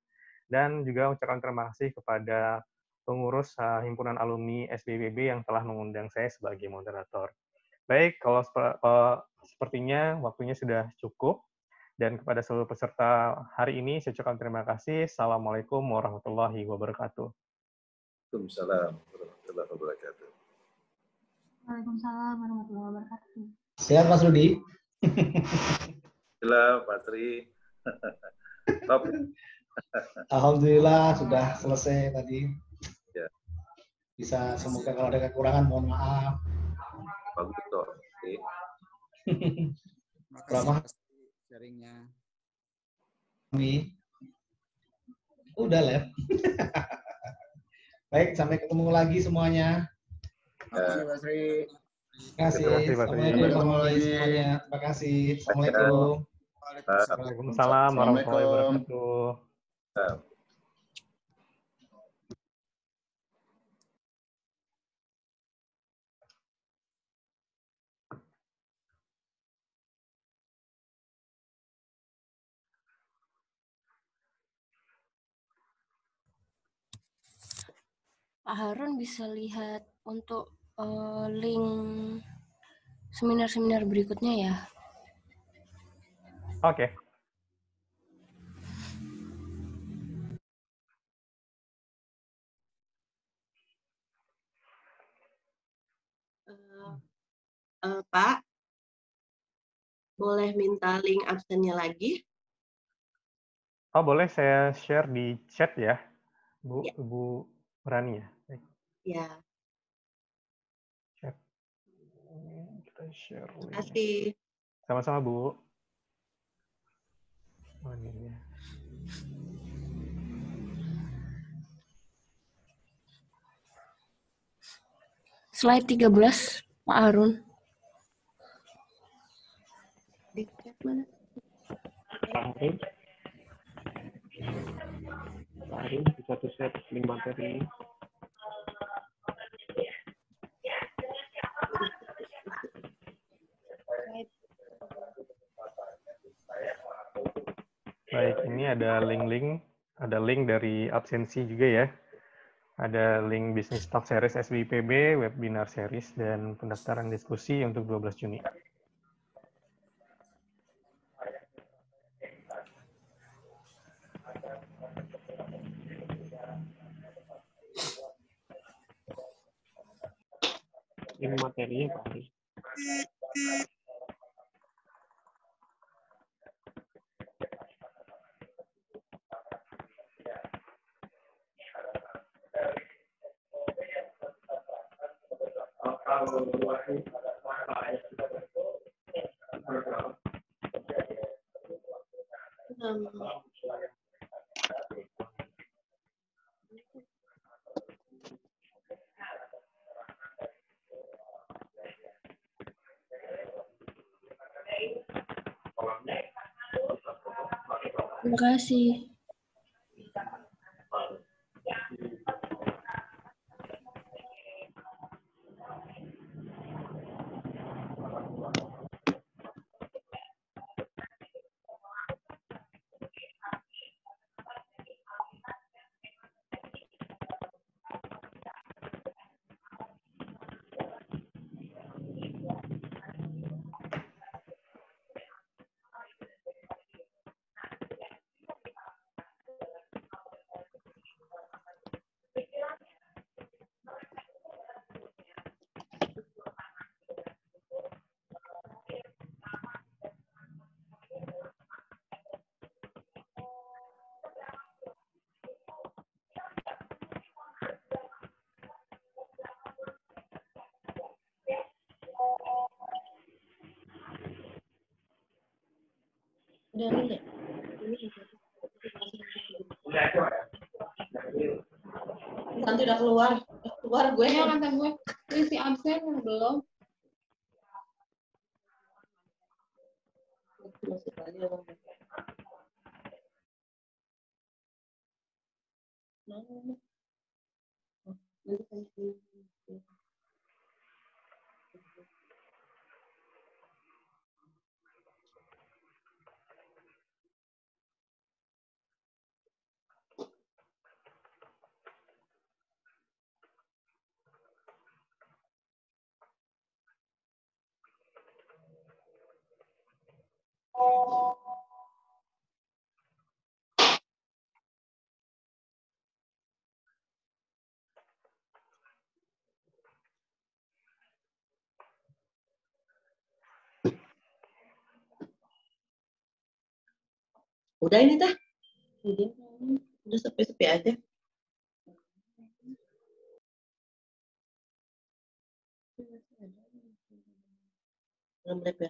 Dan juga ucapkan terima kasih kepada pengurus Himpunan Alumni SBIPB yang telah mengundang saya sebagai moderator. Baik, kalau sepertinya waktunya sudah cukup. Dan kepada seluruh peserta hari ini, saya ucapkan terima kasih. Assalamualaikum warahmatullahi wabarakatuh. Waalaikumsalam warahmatullahi wabarakatuh. Waalaikumsalam warahmatullahi wabarakatuh. Sehat Mas Rudi? Alhamdulillah, Pak Tri. Alhamdulillah sudah selesai tadi. Ya. Bisa semoga kalau ada kekurangan mohon maaf. Bagus toh. Oke. Berapa? Sharingnya. Udah lab. Baik, sampai ketemu lagi semuanya. Ya. Terima kasih. Assalamualaikum semuanya. Terima kasih. Assalamualaikum. Waalaikumsalam warahmatullahi wabarakatuh. Pak Harun bisa lihat untuk link seminar-seminar berikutnya ya. Oke. Pak, boleh minta link absennya lagi? Oh, boleh saya share di chat ya, Bu, Ya. Ibu Rani ya. Baik. Ya. Chat. Kita share link. Terima kasih. Sama-sama, Bu. Oh, ini ya. Slide 13, Pak Harun. Di chat mana? Hari bisa share link materi. Baik, ini ada link dari absensi juga ya. Ada link Business Talk Series SBIPB, webinar series, dan pendaftaran diskusi untuk 12 Juni. Ini materinya Pak Ari. Terima kasih. Udah nih, nanti udah keluar gue ya kata gue isi absen belum masih kali ya bang. Udah ini tah, udah sepi-sepi aja. Belum ya?